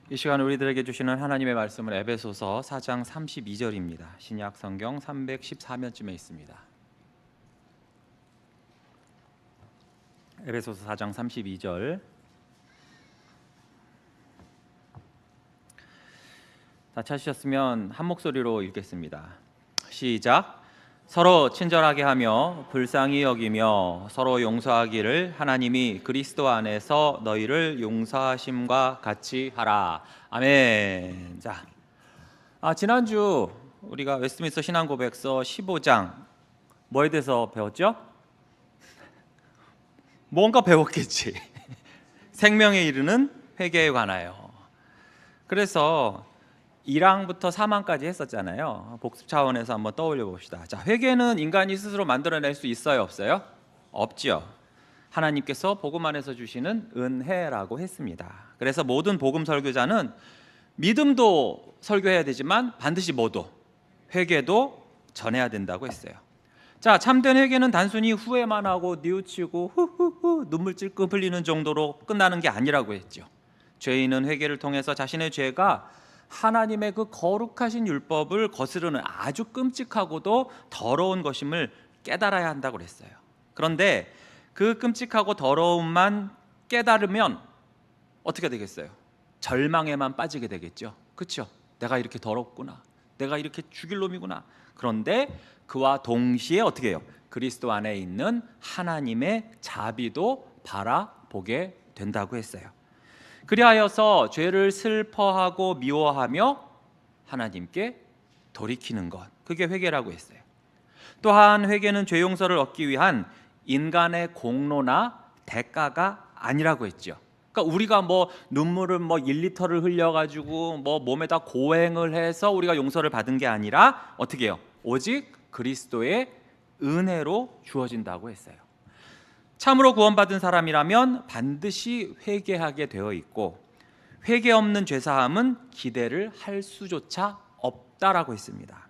이 시간 우리들에게 주시는 하나님의 말씀은 에베소서 4장 32절입니다. 신약 성경 314면쯤에 있습니다. 에베소서 4장 32절. 다 찾으셨으면 한 목소리로 읽겠습니다. 시작. 서로 친절하게 하며 불쌍히 여기며 서로 용서하기를 하나님이 그리스도 안에서 너희를 용서하심과 같이 하라. 아멘. 자, 지난주 우리가 웨스트민스터 신앙고백서 15장 뭐에 대해서 배웠죠? 뭔가 배웠겠지. 생명에 이르는 회개에 관하여. 그래서 1항부터 4항까지 했었잖아요. 복습 차원에서 한번 떠올려 봅시다. 자, 회개는 인간이 스스로 만들어낼 수 있어요, 없어요? 없죠. 하나님께서 복음 안에서 주시는 은혜라고 했습니다. 그래서 모든 복음 설교자는 믿음도 설교해야 되지만 반드시 뭐도? 회개도 전해야 된다고 했어요. 자, 참된 회개는 단순히 후회만 하고 뉘우치고 후후후 눈물 찔끔 흘리는 정도로 끝나는 게 아니라고 했죠. 죄인은 회개를 통해서 자신의 죄가 하나님의 그 거룩하신 율법을 거스르는 아주 끔찍하고도 더러운 것임을 깨달아야 한다고 그랬어요. 그런데 그 끔찍하고 더러움만 깨달으면 어떻게 되겠어요? 절망에만 빠지게 되겠죠. 그렇죠? 내가 이렇게 더럽구나, 내가 이렇게 죽일 놈이구나. 그런데 그와 동시에 어떻게 해요? 그리스도 안에 있는 하나님의 자비도 바라보게 된다고 했어요. 그리하여서 죄를 슬퍼하고 미워하며 하나님께 돌이키는 것, 그게 회개라고 했어요. 또한 회개는 죄 용서를 얻기 위한 인간의 공로나 대가가 아니라고 했죠. 그러니까 우리가 눈물을 1리터를 흘려가지고 몸에다 고행을 해서 우리가 용서를 받은 게 아니라 어떻게 해요? 오직 그리스도의 은혜로 주어진다고 했어요. 참으로 구원받은 사람이라면 반드시 회개하게 되어 있고 회개 없는 죄사함은 기대를 할 수조차 없다라고 했습니다.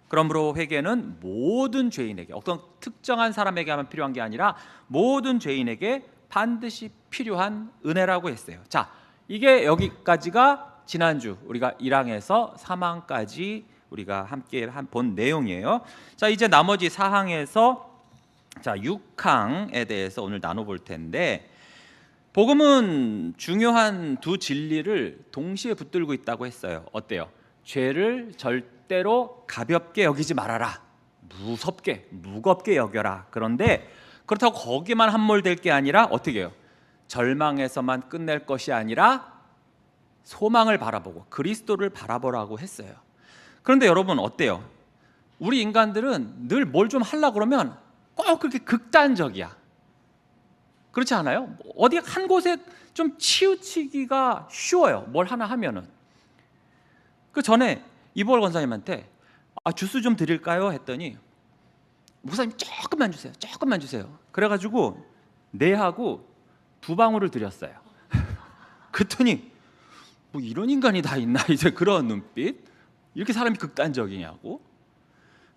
그러므로 회개는 모든 죄인에게, 어떤 특정한 사람에게만 필요한 게 아니라 모든 죄인에게 반드시 필요한 은혜라고 했어요. 자, 이게 여기까지가 지난주 우리가 1항에서 3항까지 우리가 함께 본 내용이에요. 자, 이제 나머지 4항에서 6항에 대해서 오늘 나눠볼 텐데, 복음은 중요한 두 진리를 동시에 붙들고 있다고 했어요. 어때요? 죄를 절대로 가볍게 여기지 말아라, 무겁게 여겨라. 그런데 그렇다고 거기만 함몰될 게 아니라 어떻게 해요? 절망에서만 끝낼 것이 아니라 소망을 바라보고 그리스도를 바라보라고 했어요. 그런데 여러분 어때요? 우리 인간들은 늘 뭘 좀 하려고 그러면 꼭 그렇게 극단적이야. 그렇지 않아요? 어디 한 곳에 좀 치우치기가 쉬워요. 뭘 하나 하면은. 그 전에 이보월 권사님한테 주스 좀 드릴까요? 했더니 목사님 조금만 주세요. 그래가지고 내하고 2방울을 드렸어요. 그랬더니 이런 인간이 다 있나, 이제 그런 눈빛. 이렇게 사람이 극단적이냐고.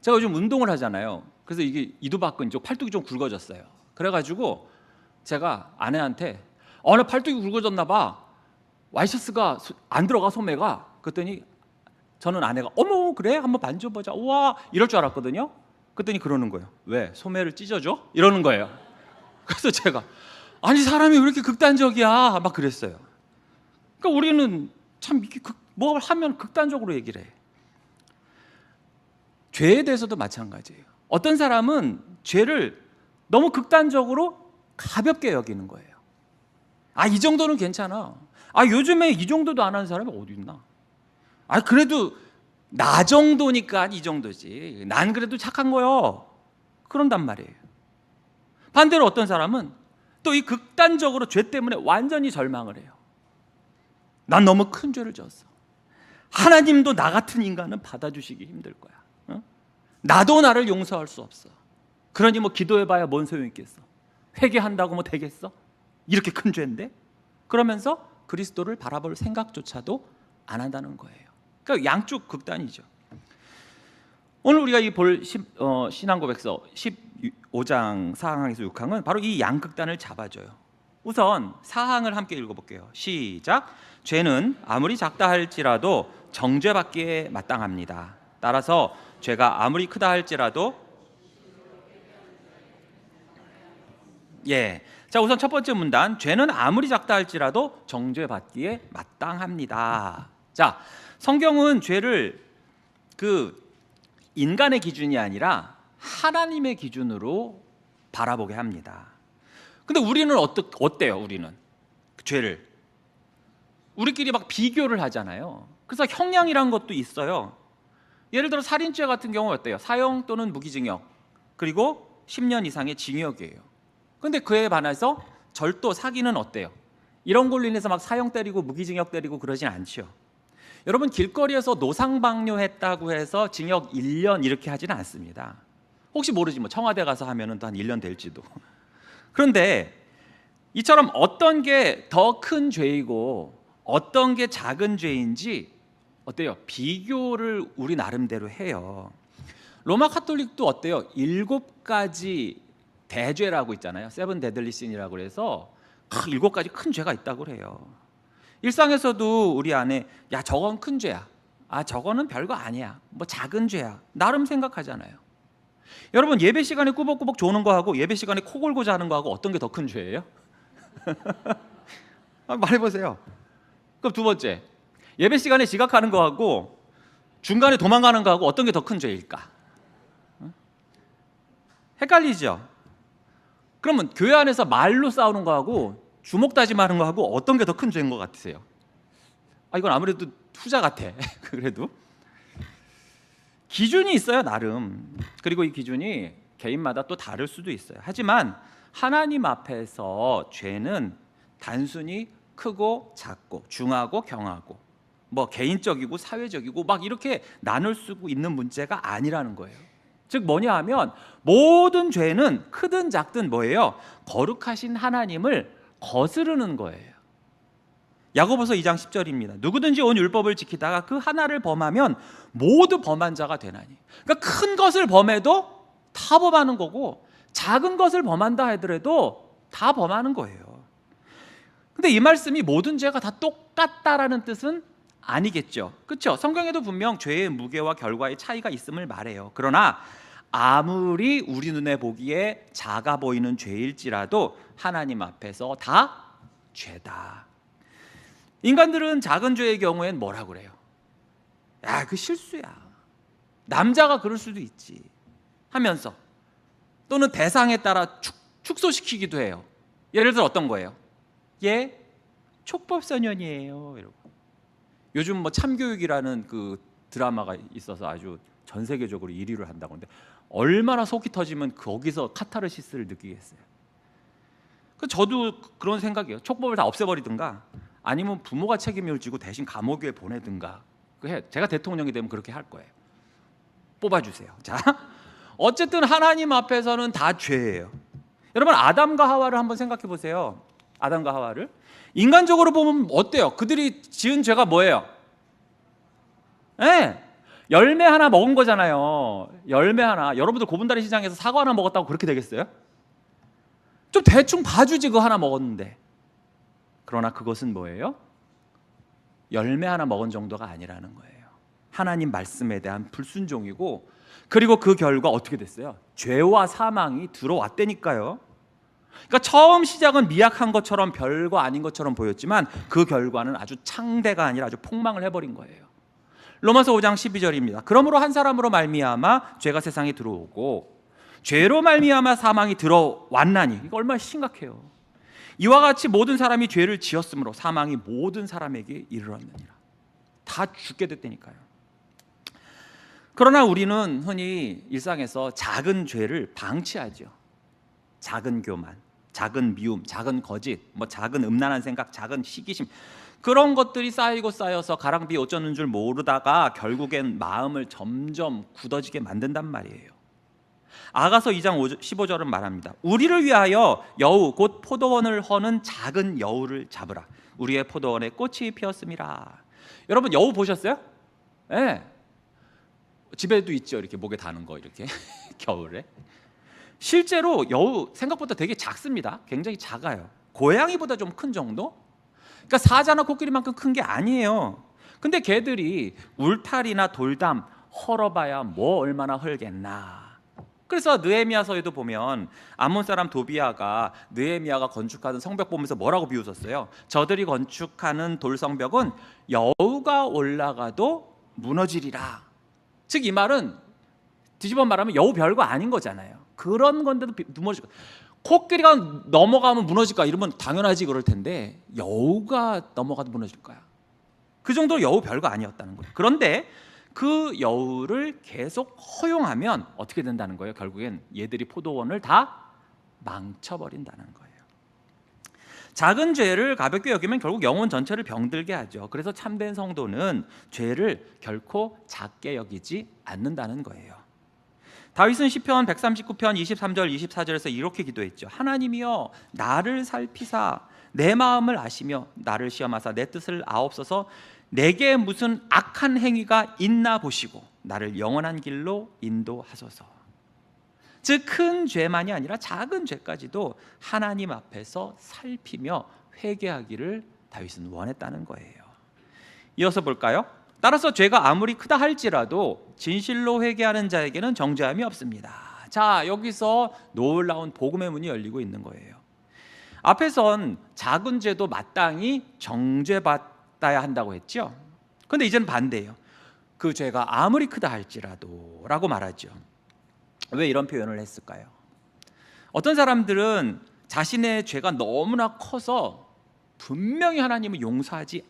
제가 요즘 운동을 하잖아요. 그래서 이게 이두박근 쪽 팔뚝이 좀 굵어졌어요. 그래가지고 제가 아내한테 나 팔뚝이 굵어졌나 봐, 와이셔츠가 안 들어가, 소매가. 그랬더니 저는 아내가 어머 그래? 한번 만져보자. 우와, 이럴 줄 알았거든요. 그랬더니 그러는 거예요. 왜? 소매를 찢어줘? 이러는 거예요. 그래서 제가 아니 사람이 왜 이렇게 극단적이야? 막 그랬어요. 그러니까 우리는 참 이렇게 뭘 하면 극단적으로 얘기를 해. 죄에 대해서도 마찬가지예요. 어떤 사람은 죄를 너무 극단적으로 가볍게 여기는 거예요. 이 정도는 괜찮아. 요즘에 이 정도도 안 하는 사람이 어디 있나? 그래도 나 정도니까 이 정도지. 난 그래도 착한 거요. 그런단 말이에요. 반대로 어떤 사람은 또 이 극단적으로 죄 때문에 완전히 절망을 해요. 난 너무 큰 죄를 지었어. 하나님도 나 같은 인간은 받아주시기 힘들 거야. 나도 나를 용서할 수 없어. 그러니 기도해봐야 뭔 소용이 있겠어. 회개한다고 되겠어? 이렇게 큰 죄인데? 그러면서 그리스도를 바라볼 생각조차도 안 한다는 거예요. 그러니까 양쪽 극단이죠. 오늘 우리가 볼 신앙고백서 15장 4항에서 6항은 바로 이 양극단을 잡아줘요. 우선 사항을 함께 읽어볼게요. 시작. 죄는 아무리 작다 할지라도 정죄받기에 마땅합니다. 따라서 죄가 아무리 크다 할지라도 자, 우선 첫 번째 문단, 죄는 아무리 작다 할지라도 정죄받기에 마땅합니다. 자, 성경은 죄를 인간의 기준이 아니라 하나님의 기준으로 바라보게 합니다. 근데 우리는 어때요? 우리는 죄를 우리끼리 막 비교를 하잖아요. 그래서 형량이란 것도 있어요. 예를 들어 살인죄 같은 경우 어때요? 사형 또는 무기징역, 그리고 10년 이상의 징역이에요. 근데 그에 반해서 절도, 사기는 어때요? 이런 걸로 인해서 막 사형 때리고 무기징역 때리고 그러진 않죠. 여러분, 길거리에서 노상방뇨했다고 해서 징역 1년 이렇게 하지는 않습니다. 혹시 모르지 뭐 청와대 가서 하면은 또 한 1년 될지도. 그런데 이처럼 어떤 게 더 큰 죄이고 어떤 게 작은 죄인지 어때요? 비교를 우리 나름대로 해요. 로마 카톨릭도 어때요? 7가지 대죄라고 있잖아요. 세븐 데들리 신이라고 해서 7가지 큰 죄가 있다고 그래요. 일상에서도 우리 안에 야 저건 큰 죄야, 아 저거는 별거 아니야, 뭐 작은 죄야, 나름 생각하잖아요. 여러분, 예배 시간에 꾸벅꾸벅 조는 거하고 예배 시간에 코 골고 자는 거하고 어떤 게 더 큰 죄예요? 말해보세요. 그럼 두 번째, 예배 시간에 지각하는 거하고 중간에 도망가는 거하고 어떤 게 더 큰 죄일까? 헷갈리죠? 그러면 교회 안에서 말로 싸우는 거하고 주먹 다짐하는 거하고 어떤 게 더 큰 죄인 것 같으세요? 이건 아무래도 후자 같아. 그래도 기준이 있어요, 나름. 그리고 이 기준이 개인마다 또 다를 수도 있어요. 하지만 하나님 앞에서 죄는 단순히 크고 작고 중하고 경하고 뭐 개인적이고 사회적이고 막 이렇게 나눌 수 있는 문제가 아니라는 거예요. 즉 뭐냐 하면 모든 죄는 크든 작든 뭐예요? 거룩하신 하나님을 거스르는 거예요. 야고보서 2장 10절입니다. 누구든지 온 율법을 지키다가 그 하나를 범하면 모두 범한 자가 되나니. 그러니까 큰 것을 범해도 다 범하는 거고 작은 것을 범한다 하더라도 다 범하는 거예요. 근데 이 말씀이 모든 죄가 다 똑같다라는 뜻은 아니겠죠. 그렇죠? 성경에도 분명 죄의 무게와 결과의 차이가 있음을 말해요. 그러나 아무리 우리 눈에 보기에 작아 보이는 죄일지라도 하나님 앞에서 다 죄다. 인간들은 작은 죄의 경우엔 뭐라 그래요? 야, 그 실수야. 남자가 그럴 수도 있지 하면서, 또는 대상에 따라 축소시키기도 해요. 예를 들어 어떤 거예요? 얘 촉법소년이에요 이러고. 요즘 뭐 참교육이라는 그 드라마가 있어서 아주 전 세계적으로 1위를 한다고 하는데 얼마나 속이 터지면 거기서 카타르시스를 느끼겠어요. 저도 그런 생각이에요. 촉법을 다 없애버리든가 아니면 부모가 책임을 지고 대신 감옥에 보내든가. 제가 대통령이 되면 그렇게 할 거예요. 뽑아주세요. 자, 어쨌든 하나님 앞에서는 다 죄예요. 여러분, 아담과 하와를 한번 생각해 보세요. 아담과 하와를 인간적으로 보면 어때요? 그들이 지은 죄가 뭐예요? 열매 하나 먹은 거잖아요. 열매 하나. 여러분들 고분다리 시장에서 사과 하나 먹었다고 그렇게 되겠어요? 좀 대충 봐주지, 그거 하나 먹었는데. 그러나 그것은 뭐예요? 열매 하나 먹은 정도가 아니라는 거예요. 하나님 말씀에 대한 불순종이고, 그리고 그 결과 어떻게 됐어요? 죄와 사망이 들어왔다니까요. 그러니까 처음 시작은 미약한 것처럼 별거 아닌 것처럼 보였지만 그 결과는 아주 창대가 아니라 아주 폭망을 해버린 거예요. 로마서 5장 12절입니다. 그러므로 한 사람으로 말미암아 죄가 세상에 들어오고 죄로 말미암아 사망이 들어왔나니. 이거 얼마나 심각해요. 이와 같이 모든 사람이 죄를 지었으므로 사망이 모든 사람에게 이르렀느니라. 다 죽게 됐다니까요. 그러나 우리는 흔히 일상에서 작은 죄를 방치하죠. 작은 교만, 작은 미움, 작은 거짓, 뭐 작은 음란한 생각, 작은 시기심, 그런 것들이 쌓이고 쌓여서 가랑비에 옷 젖는 줄 모르다가 결국엔 마음을 점점 굳어지게 만든단 말이에요. 아가서 2장 15절은 말합니다. 우리를 위하여 여우 곧 포도원을 허는 작은 여우를 잡으라. 우리의 포도원에 꽃이 피었음이라. 여러분, 여우 보셨어요? 네. 집에도 있죠. 이렇게 목에 다는 거 이렇게 겨울에. 실제로 여우 생각보다 되게 작습니다. 굉장히 작아요. 고양이보다 좀 큰 정도? 그러니까 사자나 코끼리만큼 큰 게 아니에요. 근데 걔들이 울타리나 돌담 헐어봐야 뭐 얼마나 헐겠나. 그래서 느헤미야서에도 보면 암몬 사람 도비아가 느헤미야가 건축하던 성벽 보면서 뭐라고 비웃었어요? 저들이 건축하는 돌성벽은 여우가 올라가도 무너지리라. 즉 이 말은 뒤집어 말하면 여우 별거 아닌 거잖아요. 그런 건데도 무너질 거. 코끼리가 넘어가면 무너질까? 이러면 당연하지 그럴 텐데 여우가 넘어가도 무너질 거야. 그 정도로 여우 별거 아니었다는 거예요. 그런데 그 여우를 계속 허용하면 어떻게 된다는 거예요? 결국엔 얘들이 포도원을 다 망쳐버린다는 거예요. 작은 죄를 가볍게 여기면 결국 영혼 전체를 병들게 하죠. 그래서 참된 성도는 죄를 결코 작게 여기지 않는다는 거예요. 다윗은 시편 139편 23절 24절에서 이렇게 기도했죠. 하나님이여 나를 살피사 내 마음을 아시며 나를 시험하사 내 뜻을 아옵소서. 내게 무슨 악한 행위가 있나 보시고 나를 영원한 길로 인도하소서. 즉 큰 죄만이 아니라 작은 죄까지도 하나님 앞에서 살피며 회개하기를 다윗은 원했다는 거예요. 이어서 볼까요? 따라서 죄가 아무리 크다 할지라도 진실로 회개하는 자에게는 정죄함이 없습니다. 자, 여기서 놀라운 복음의 문이 열리고 있는 거예요. 앞에선 작은 죄도 마땅히 정죄받아야 한다고 했죠. 그런데 이제는 반대예요. 그 죄가 아무리 크다 할지라도 라고 말하죠. 왜 이런 표현을 했을까요? 어떤 사람들은 자신의 죄가 너무나 커서 분명히 하나님은 용서하지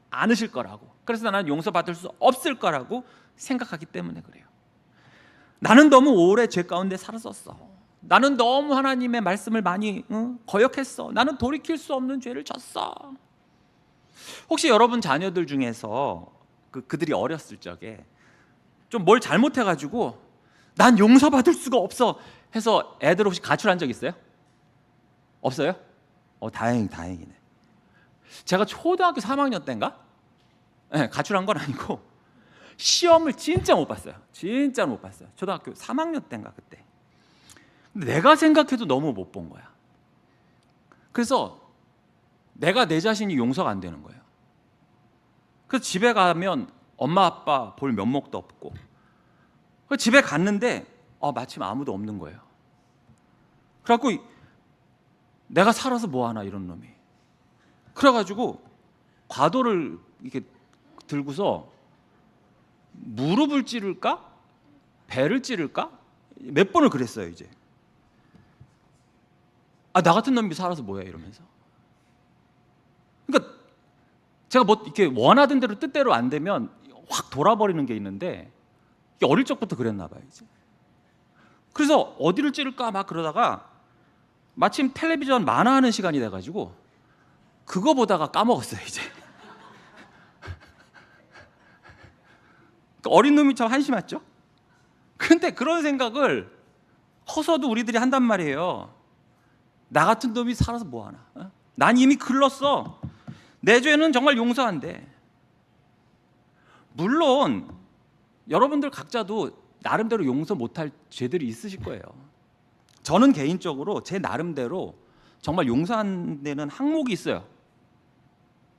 않으실 거라고, 그래서 나는 용서받을 수 없을 거라고 생각하기 때문에 그래요. 나는 너무 오래 죄 가운데 살았었어. 나는 너무 하나님의 말씀을 많이 거역했어. 나는 돌이킬 수 없는 죄를 졌어. 혹시 여러분 자녀들 중에서 그들이 어렸을 적에 좀 뭘 잘못해가지고 난 용서받을 수가 없어 해서 애들 혹시 가출한 적 있어요? 없어요? 다행이네. 제가 초등학교 3학년 때인가? 네, 가출한 건 아니고 시험을 진짜 못 봤어요. 진짜 못 봤어요. 초등학교 3학년 때인가 그때. 근데 내가 생각해도 너무 못 본 거야. 그래서 내가 내 자신이 용서가 안 되는 거예요. 그래서 집에 가면 엄마 아빠 볼 면목도 없고, 집에 갔는데 마침 아무도 없는 거예요. 그래갖고 내가 살아서 뭐하나 이런 놈이. 그래가지고 과도를 이렇게 들고서 무릎을 찌를까? 배를 찌를까? 몇 번을 그랬어요. 이제 나 같은 놈이 살아서 뭐야 이러면서. 그러니까 제가 뭐 이렇게 원하던 대로 뜻대로 안 되면 확 돌아버리는 게 있는데 어릴 적부터 그랬나 봐요. 이제 그래서 어디를 찌를까 막 그러다가 마침 텔레비전 만화하는 시간이 돼가지고 그거 보다가 까먹었어요. 이제 어린 놈이 참 한심했죠. 근데 그런 생각을 커서도 우리들이 한단 말이에요. 나 같은 놈이 살아서 뭐하나? 난 이미 글렀어. 내 죄는 정말 용서 안 돼. 물론 여러분들 각자도 나름대로 용서 못할 죄들이 있으실 거예요. 저는 개인적으로 제 나름대로 정말 용서 안 되는 항목이 있어요.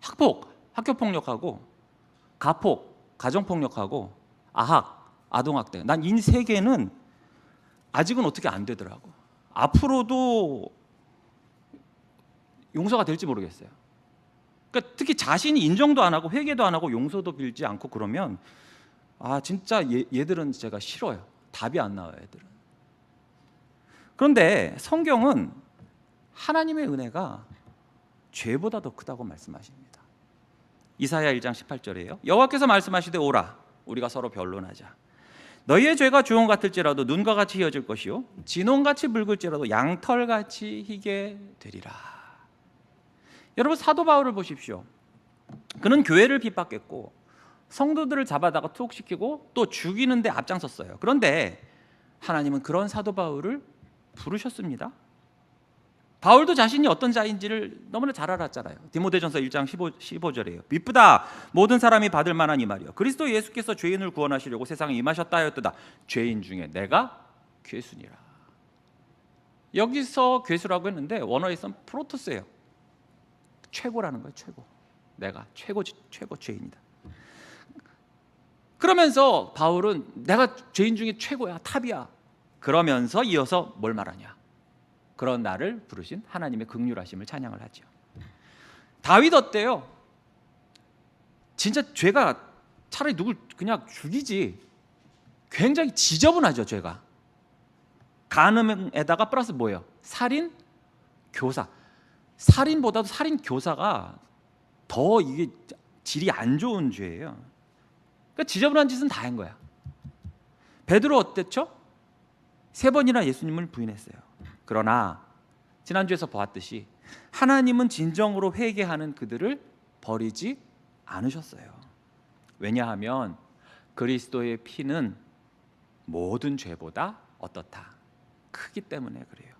학폭, 학교폭력하고 가폭, 가정폭력하고 아학, 아동학대. 난 이 세 개는 아직은 어떻게 안 되더라고. 앞으로도 용서가 될지 모르겠어요. 그러니까 특히 자신이 인정도 안 하고 회개도 안 하고 용서도 빌지 않고 그러면 진짜 얘들은 제가 싫어요. 답이 안 나와요, 애들은. 그런데 성경은 하나님의 은혜가 죄보다 더 크다고 말씀하십니다. 이사야 1장 18절이에요. 여호와께서 말씀하시되 오라 우리가 서로 변론하자. 너희의 죄가 주홍 같을지라도 눈과 같이 희어질 것이요 진홍같이 붉을지라도 양털같이 희게 되리라. 여러분 사도 바울을 보십시오. 그는 교회를 핍박했고 성도들을 잡아다가 투옥시키고 또 죽이는 데 앞장섰어요. 그런데 하나님은 그런 사도 바울을 부르셨습니다. 바울도 자신이 어떤 자인지를 너무나 잘 알았잖아요. 디모데전서 1장 15절이에요. 미쁘다 모든 사람이 받을 만한 이 말이요 그리스도 예수께서 죄인을 구원하시려고 세상에 임하셨다 하였도다. 죄인 중에 내가 괴수니라. 여기서 괴수라고 했는데 원어에서는 프로토스예요. 최고라는 거예요. 최고. 내가 최고 죄인이다. 그러면서 바울은 내가 죄인 중에 최고야, 탑이야. 그러면서 이어서 뭘 말하냐? 그런 나를 부르신 하나님의 긍휼하심을 찬양을 하죠. 다윗 어때요? 진짜 죄가 차라리 누굴 그냥 죽이지. 굉장히 지저분하죠, 죄가. 간음에다가 플러스 뭐예요? 살인, 교사. 살인보다도 살인 교사가 더 이게 질이 안 좋은 죄예요. 그러니까 지저분한 짓은 다 한 거야. 베드로 어땠죠? 3번이나 예수님을 부인했어요. 그러나 지난주에서 보았듯이 하나님은 진정으로 회개하는 그들을 버리지 않으셨어요. 왜냐하면 그리스도의 피는 모든 죄보다 어떻다? 크기 때문에 그래요.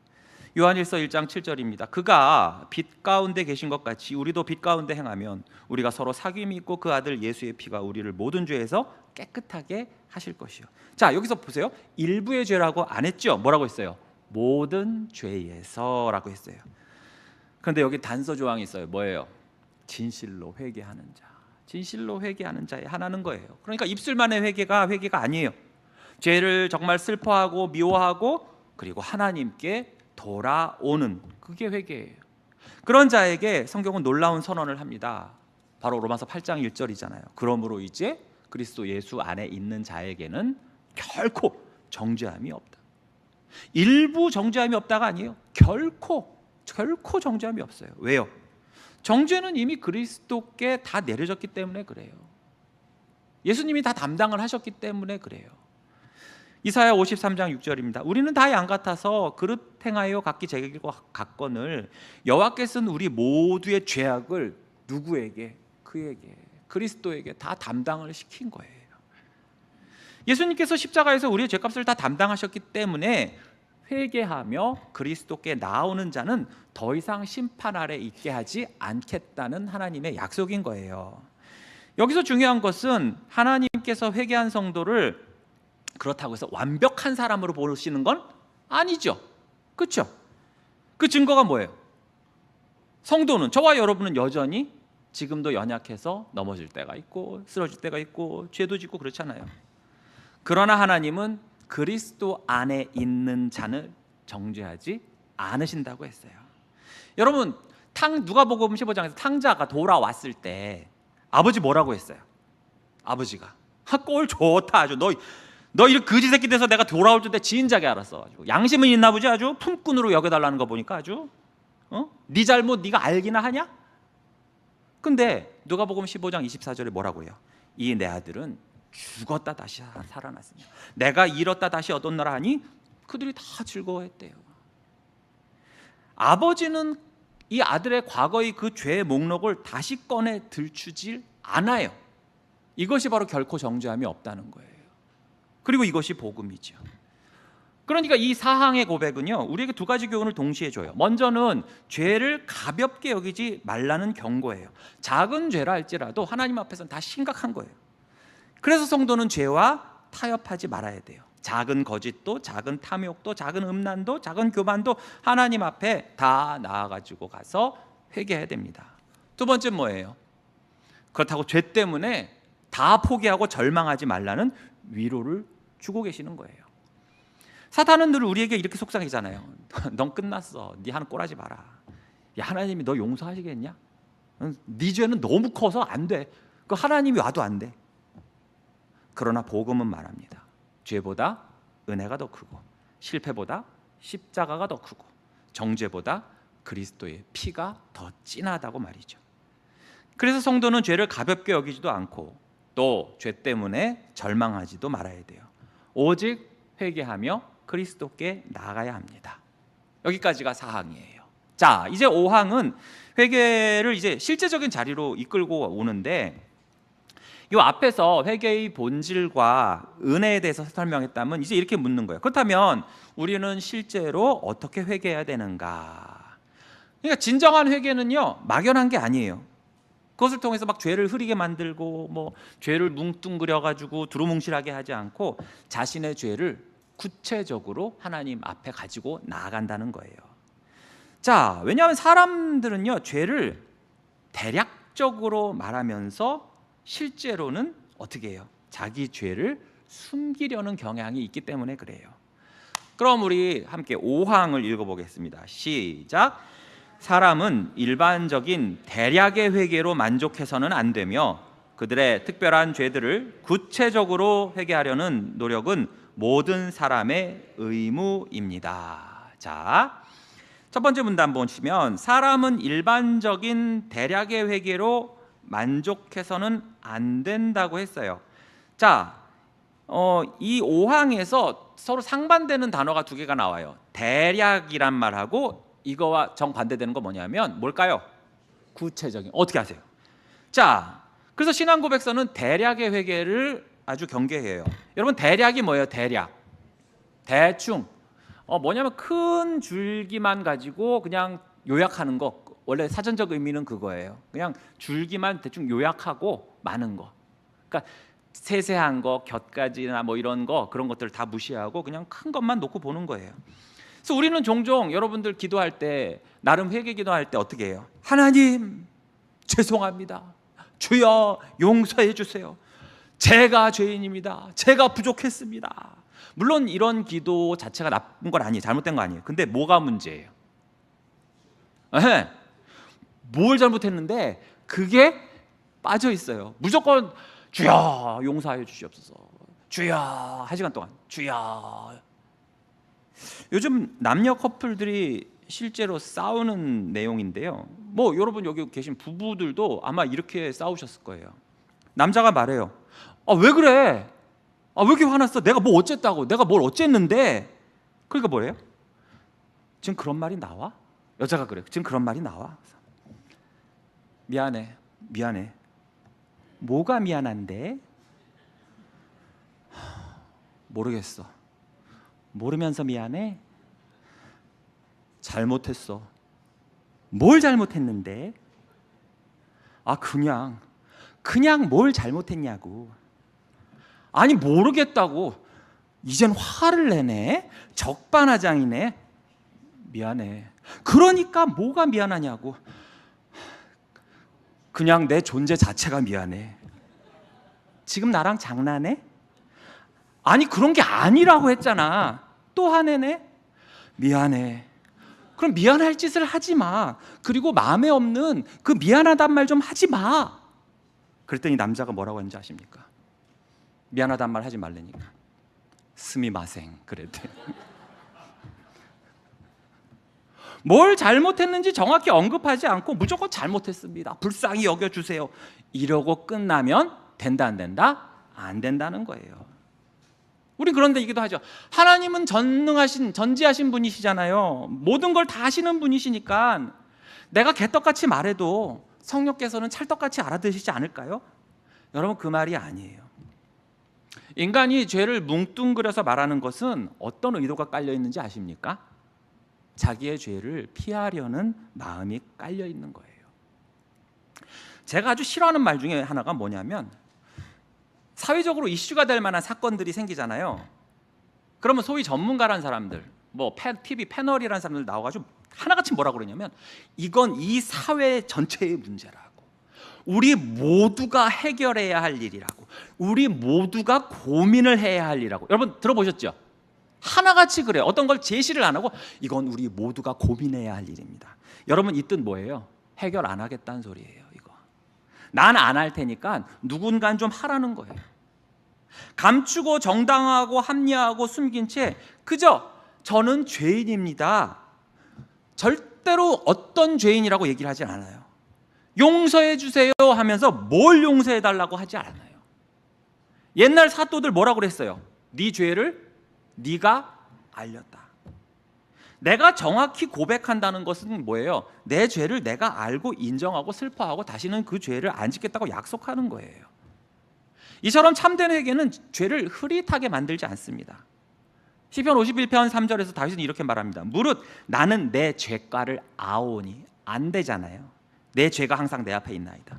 요한일서 1장 7절입니다. 그가 빛 가운데 계신 것 같이 우리도 빛 가운데 행하면 우리가 서로 사귐이 있고 그 아들 예수의 피가 우리를 모든 죄에서 깨끗하게 하실 것이요. 자, 여기서 보세요. 일부의 죄라고 안 했죠? 뭐라고 했어요? 모든 죄에서라고 했어요. 그런데 여기 단서 조항이 있어요. 뭐예요? 진실로 회개하는 자. 진실로 회개하는 자의 하나는 거예요. 그러니까 입술만의 회개가 아니에요. 죄를 정말 슬퍼하고 미워하고 그리고 하나님께 돌아오는, 그게 회개예요. 그런 자에게 성경은 놀라운 선언을 합니다. 바로 로마서 8장 1절이잖아요. 그러므로 이제 그리스도 예수 안에 있는 자에게는 결코 정죄함이 없다. 일부 정죄함이 없다가 아니에요. 결코 정죄함이 없어요. 왜요? 정죄는 이미 그리스도께 다 내려졌기 때문에 그래요. 예수님이 다 담당을 하셨기 때문에 그래요. 이사야 53장 6절입니다. 우리는 다 양 같아서 그릇 행하여 각기 자기 길과 갔거늘 여호와께서는 우리 모두의 죄악을 누구에게? 그에게, 그리스도에게 다 담당을 시킨 거예요. 예수님께서 십자가에서 우리의 죄값을 다 담당하셨기 때문에 회개하며 그리스도께 나오는 자는 더 이상 심판 아래 있게 하지 않겠다는 하나님의 약속인 거예요. 여기서 중요한 것은 하나님께서 회개한 성도를 그렇다고 해서 완벽한 사람으로 보시는 건 아니죠. 그렇죠? 그 증거가 뭐예요? 성도는, 저와 여러분은 여전히 지금도 연약해서 넘어질 때가 있고 쓰러질 때가 있고 죄도 짓고 그렇잖아요. 그러나 하나님은 그리스도 안에 있는 자는 정죄하지 않으신다고 했어요. 여러분, 누가복음 15장에서 탕자가 돌아왔을 때 아버지 뭐라고 했어요? 아버지가 꼴 좋다, 아주 너 이런 거지 새끼 돼서 내가 돌아올 줄 때 진작에 알았어. 양심은 있나 보지. 아주 품꾼으로 여겨달라는 거 보니까 아주 네 잘못 네가 알기나 하냐? 근데 누가복음 15장 24절에 뭐라고 해요? 이 내 아들은 죽었다 다시 살아났으며 내가 잃었다 다시 얻었노라 하니 그들이 다 즐거워했대요. 아버지는 이 아들의 과거의 그 죄의 목록을 다시 꺼내 들추질 않아요. 이것이 바로 결코 정죄함이 없다는 거예요. 그리고 이것이 복음이죠. 그러니까 이 사항의 고백은요, 우리에게 두 가지 교훈을 동시에 줘요. 먼저는 죄를 가볍게 여기지 말라는 경고예요. 작은 죄라 할지라도 하나님 앞에서는 다 심각한 거예요. 그래서 성도는 죄와 타협하지 말아야 돼요. 작은 거짓도, 작은 탐욕도, 작은 음란도, 작은 교만도 하나님 앞에 다 나아가지고 가서 회개해야 됩니다. 두 번째 뭐예요? 그렇다고 죄 때문에 다 포기하고 절망하지 말라는 위로를 주고 계시는 거예요. 사탄은 늘 우리에게 이렇게 속삭이잖아요. 넌 끝났어. 네 하는 꼴하지 마라. 야, 하나님이 너 용서하시겠냐? 네 죄는 너무 커서 안 돼. 그 하나님이 와도 안 돼. 그러나 복음은 말합니다. 죄보다 은혜가 더 크고 실패보다 십자가가 더 크고 정죄보다 그리스도의 피가 더 진하다고 말이죠. 그래서 성도는 죄를 가볍게 여기지도 않고 또 죄 때문에 절망하지도 말아야 돼요. 오직 회개하며 그리스도께 나아가야 합니다. 여기까지가 4항이에요. 자, 이제 5항은 회개를 이제 실제적인 자리로 이끌고 오는데, 이 앞에서 회개의 본질과 은혜에 대해서 설명했다면 이제 이렇게 묻는 거예요. 그렇다면 우리는 실제로 어떻게 회개해야 되는가? 그러니까 진정한 회개는요, 막연한 게 아니에요. 그것을 통해서 막 죄를 흐리게 만들고 뭐 죄를 뭉뚱그려 가지고 두루뭉실하게 하지 않고 자신의 죄를 구체적으로 하나님 앞에 가지고 나아간다는 거예요. 자, 왜냐하면 사람들은요, 죄를 대략적으로 말하면서 실제로는 어떻게 해요? 자기 죄를 숨기려는 경향이 있기 때문에 그래요. 그럼 우리 함께 5항을 읽어보겠습니다. 시작. 사람은 일반적인 대략의 회개로 만족해서는 안 되며 그들의 특별한 죄들을 구체적으로 회개하려는 노력은 모든 사람의 의무입니다. 자, 첫 번째 문단 보시면 사람은 일반적인 대략의 회개로 만족해서는 안 된다고 했어요. 자, 이 5항에서 서로 상반되는 단어가 두 개가 나와요. 대략이란 말하고 이거와 정반대되는 거 뭐냐면 뭘까요? 구체적인. 어떻게 하세요? 자, 그래서 신앙고백서는 대략의 회개를 아주 경계해요. 여러분 대략이 뭐예요? 대략. 대충. 뭐냐면 큰 줄기만 가지고 그냥 요약하는 거. 원래 사전적 의미는 그거예요. 그냥 줄기만 대충 요약하고 많은 거. 그러니까 세세한 거, 곁가지나 뭐 이런 거 그런 것들을 다 무시하고 그냥 큰 것만 놓고 보는 거예요. 그래서 우리는 종종 여러분들 기도할 때 나름 회개 기도할 때 어떻게 해요? 하나님 죄송합니다. 주여 용서해 주세요. 제가 죄인입니다. 제가 부족했습니다. 물론 이런 기도 자체가 나쁜 건 아니에요. 잘못된 거 아니에요. 근데 뭐가 문제예요? 뭘 잘못했는데 그게 빠져 있어요. 무조건 주여 용서하여 주시옵소서. 주여 1시간 동안 주여. 요즘 남녀 커플들이 실제로 싸우는 내용인데요. 뭐 여러분 여기 계신 부부들도 아마 이렇게 싸우셨을 거예요. 남자가 말해요. 왜 그래? 왜 이렇게 화났어? 내가 뭐 어쨌다고? 내가 뭘 어쨌는데? 그러니까 뭐래요? 지금 그런 말이 나와? 여자가 그래. 지금 그런 말이 나와? 미안해. 뭐가 미안한데? 모르겠어. 모르면서 미안해? 잘못했어. 뭘 잘못했는데? 그냥 뭘 잘못했냐고. 아니 모르겠다고. 이젠 화를 내네. 적반하장이네. 미안해. 그러니까 뭐가 미안하냐고. 그냥 내 존재 자체가 미안해. 지금 나랑 장난해? 아니 그런 게 아니라고 했잖아. 또 화내네? 미안해. 그럼 미안할 짓을 하지 마. 그리고 마음에 없는 그 미안하단 말 좀 하지 마. 그랬더니 남자가 뭐라고 했는지 아십니까? 미안하단 말 하지 말라니까. 스미마생 그랬대. 뭘 잘못했는지 정확히 언급하지 않고 무조건 잘못했습니다. 불쌍히 여겨주세요. 이러고 끝나면 된다 안 된다? 안 된다는 거예요. 우리 그런데 얘기도 하죠. 하나님은 전지하신 분이시잖아요. 모든 걸 다 아시는 분이시니까 내가 개떡같이 말해도 성령께서는 찰떡같이 알아들으시지 않을까요? 여러분 그 말이 아니에요. 인간이 죄를 뭉뚱그려서 말하는 것은 어떤 의도가 깔려 있는지 아십니까? 자기의 죄를 피하려는 마음이 깔려 있는 거예요. 제가 아주 싫어하는 말 중에 하나가 뭐냐면 사회적으로 이슈가 될 만한 사건들이 생기잖아요. 그러면 소위 전문가라는 사람들, 뭐 TV 패널이라는 사람들 나와가지고 하나같이 뭐라고 그러냐면 이건 이 사회 전체의 문제라고, 우리 모두가 해결해야 할 일이라고, 우리 모두가 고민을 해야 할 일이라고. 여러분 들어보셨죠? 하나같이 그래요. 어떤 걸 제시를 안 하고 이건 우리 모두가 고민해야 할 일입니다. 여러분 이 뜻 뭐예요? 해결 안 하겠다는 소리예요. 이거 난 안 할 테니까 누군가는 좀 하라는 거예요. 감추고 정당하고 합리화하고 숨긴 채 그저 저는 죄인입니다. 절대로 어떤 죄인이라고 얘기를 하지 않아요. 용서해 주세요 하면서 뭘 용서해 달라고 하지 않아요. 옛날 사도들 뭐라고 그랬어요? 네 죄를 네가 알렸다. 내가 정확히 고백한다는 것은 뭐예요? 내 죄를 내가 알고 인정하고 슬퍼하고 다시는 그 죄를 안 짓겠다고 약속하는 거예요. 이처럼 참된 회개는 죄를 흐릿하게 만들지 않습니다. 시편 51편 3절에서 다윗은 이렇게 말합니다. 무릇 나는 내 죄가를 아오니. 안 되잖아요. 내 죄가 항상 내 앞에 있나이다.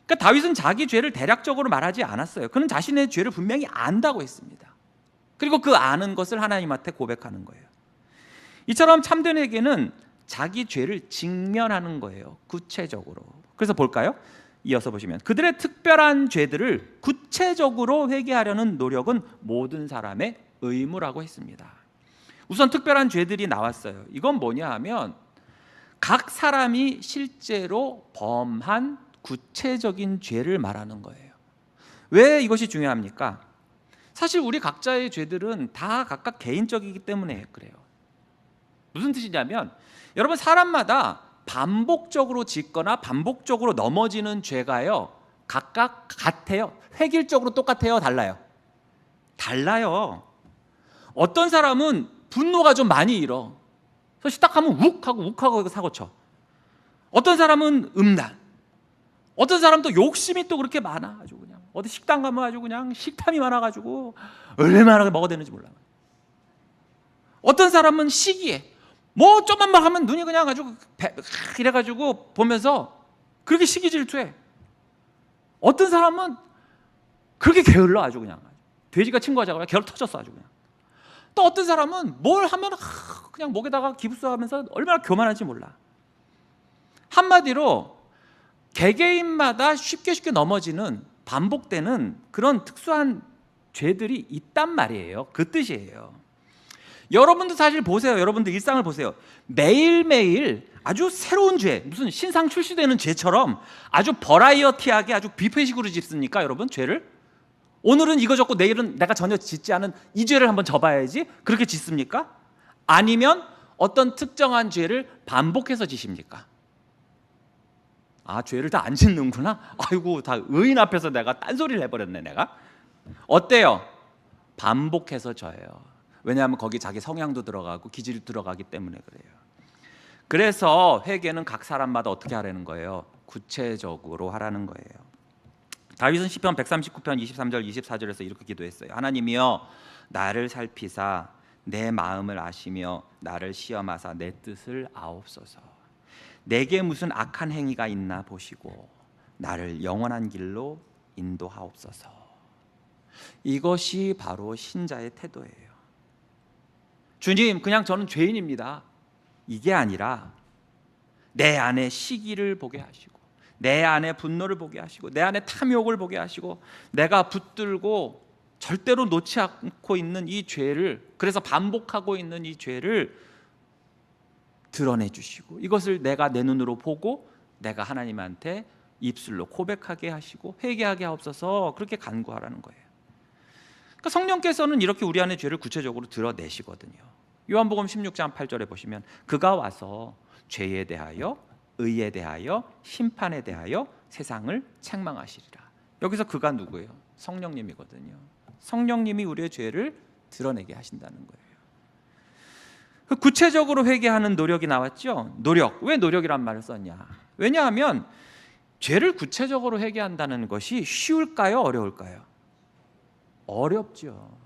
그러니까 다윗은 자기 죄를 대략적으로 말하지 않았어요. 그는 자신의 죄를 분명히 안다고 했습니다. 그리고 그 아는 것을 하나님한테 고백하는 거예요. 이처럼 참된 회개는 자기 죄를 직면하는 거예요. 구체적으로. 그래서 볼까요? 이어서 보시면 그들의 특별한 죄들을 구체적으로 회개하려는 노력은 모든 사람의 의무라고 했습니다. 우선 특별한 죄들이 나왔어요. 이건 뭐냐 하면 각 사람이 실제로 범한 구체적인 죄를 말하는 거예요. 왜 이것이 중요합니까? 사실 우리 각자의 죄들은 다 각각 개인적이기 때문에 그래요. 무슨 뜻이냐면 여러분, 사람마다 반복적으로 짓거나 반복적으로 넘어지는 죄가요, 각각 같아요? 획일적으로 똑같아요? 달라요? 달라요. 어떤 사람은 분노가 좀 많이 일어. 그래서 딱 하면 욱하고 사고 쳐. 어떤 사람은 음란. 어떤 사람도 욕심이 또 그렇게 많아. 아주 그냥 어디 식당 가면 아주 그냥 식탐이 많아가지고 얼마나 먹어야 되는지 몰라. 어떤 사람은 시기에 뭐 좀만 막 하면 눈이 그냥 아주 이래가지고 보면서 그렇게 시기 질투해. 어떤 사람은 그렇게 게을러. 아주 그냥 돼지가 친구하자고 게을러 터졌어. 아주 그냥. 또 어떤 사람은 뭘 하면 그냥 목에다가 기부스하면서 얼마나 교만한지 몰라. 한마디로 개개인마다 쉽게 넘어지는, 반복되는 그런 특수한 죄들이 있단 말이에요. 그 뜻이에요. 여러분도 사실 보세요. 여러분들 일상을 보세요. 매일매일 아주 새로운 죄, 무슨 신상 출시되는 죄처럼 아주 버라이어티하게 아주 뷔페식으로 짓습니까? 여러분, 죄를? 오늘은 이거 졌고 내일은 내가 전혀 짓지 않은 이 죄를 한번 져봐야지, 그렇게 짓습니까? 아니면 어떤 특정한 죄를 반복해서 지십니까? 아, 죄를 다 안 짓는구나. 아이고, 다 의인 앞에서 내가 딴소리를 해버렸네. 내가 어때요? 반복해서 져요. 왜냐하면 거기 자기 성향도 들어가고 기질이 들어가기 때문에 그래요. 그래서 회개는 각 사람마다 어떻게 하라는 거예요? 구체적으로 하라는 거예요. 다윗은 시편 139편 23절 24절에서 이렇게 기도했어요. 하나님이여, 나를 살피사 내 마음을 아시며 나를 시험하사 내 뜻을 아옵소서. 내게 무슨 악한 행위가 있나 보시고 나를 영원한 길로 인도하옵소서. 이것이 바로 신자의 태도예요. 주님, 그냥 저는 죄인입니다. 이게 아니라 내 안에 시기를 보게 하시고, 내 안에 분노를 보게 하시고, 내 안에 탐욕을 보게 하시고, 내가 붙들고 절대로 놓지 않고 있는 이 죄를, 그래서 반복하고 있는 이 죄를 드러내 주시고, 이것을 내가 내 눈으로 보고 내가 하나님한테 입술로 고백하게 하시고 회개하게 하옵소서, 그렇게 간구하라는 거예요. 그러니까 성령께서는 이렇게 우리 안의 죄를 구체적으로 드러내시거든요. 요한복음 16장 8절에 보시면 그가 와서 죄에 대하여, 의에 대하여, 심판에 대하여 세상을 책망하시리라. 여기서 그가 누구예요? 성령님이거든요. 성령님이 우리의 죄를 드러내게 하신다는 거예요. 구체적으로 회개하는 노력이 나왔죠. 노력. 왜 노력이란 말을 썼냐? 왜냐하면 죄를 구체적으로 회개한다는 것이 쉬울까요? 어려울까요? 어렵죠.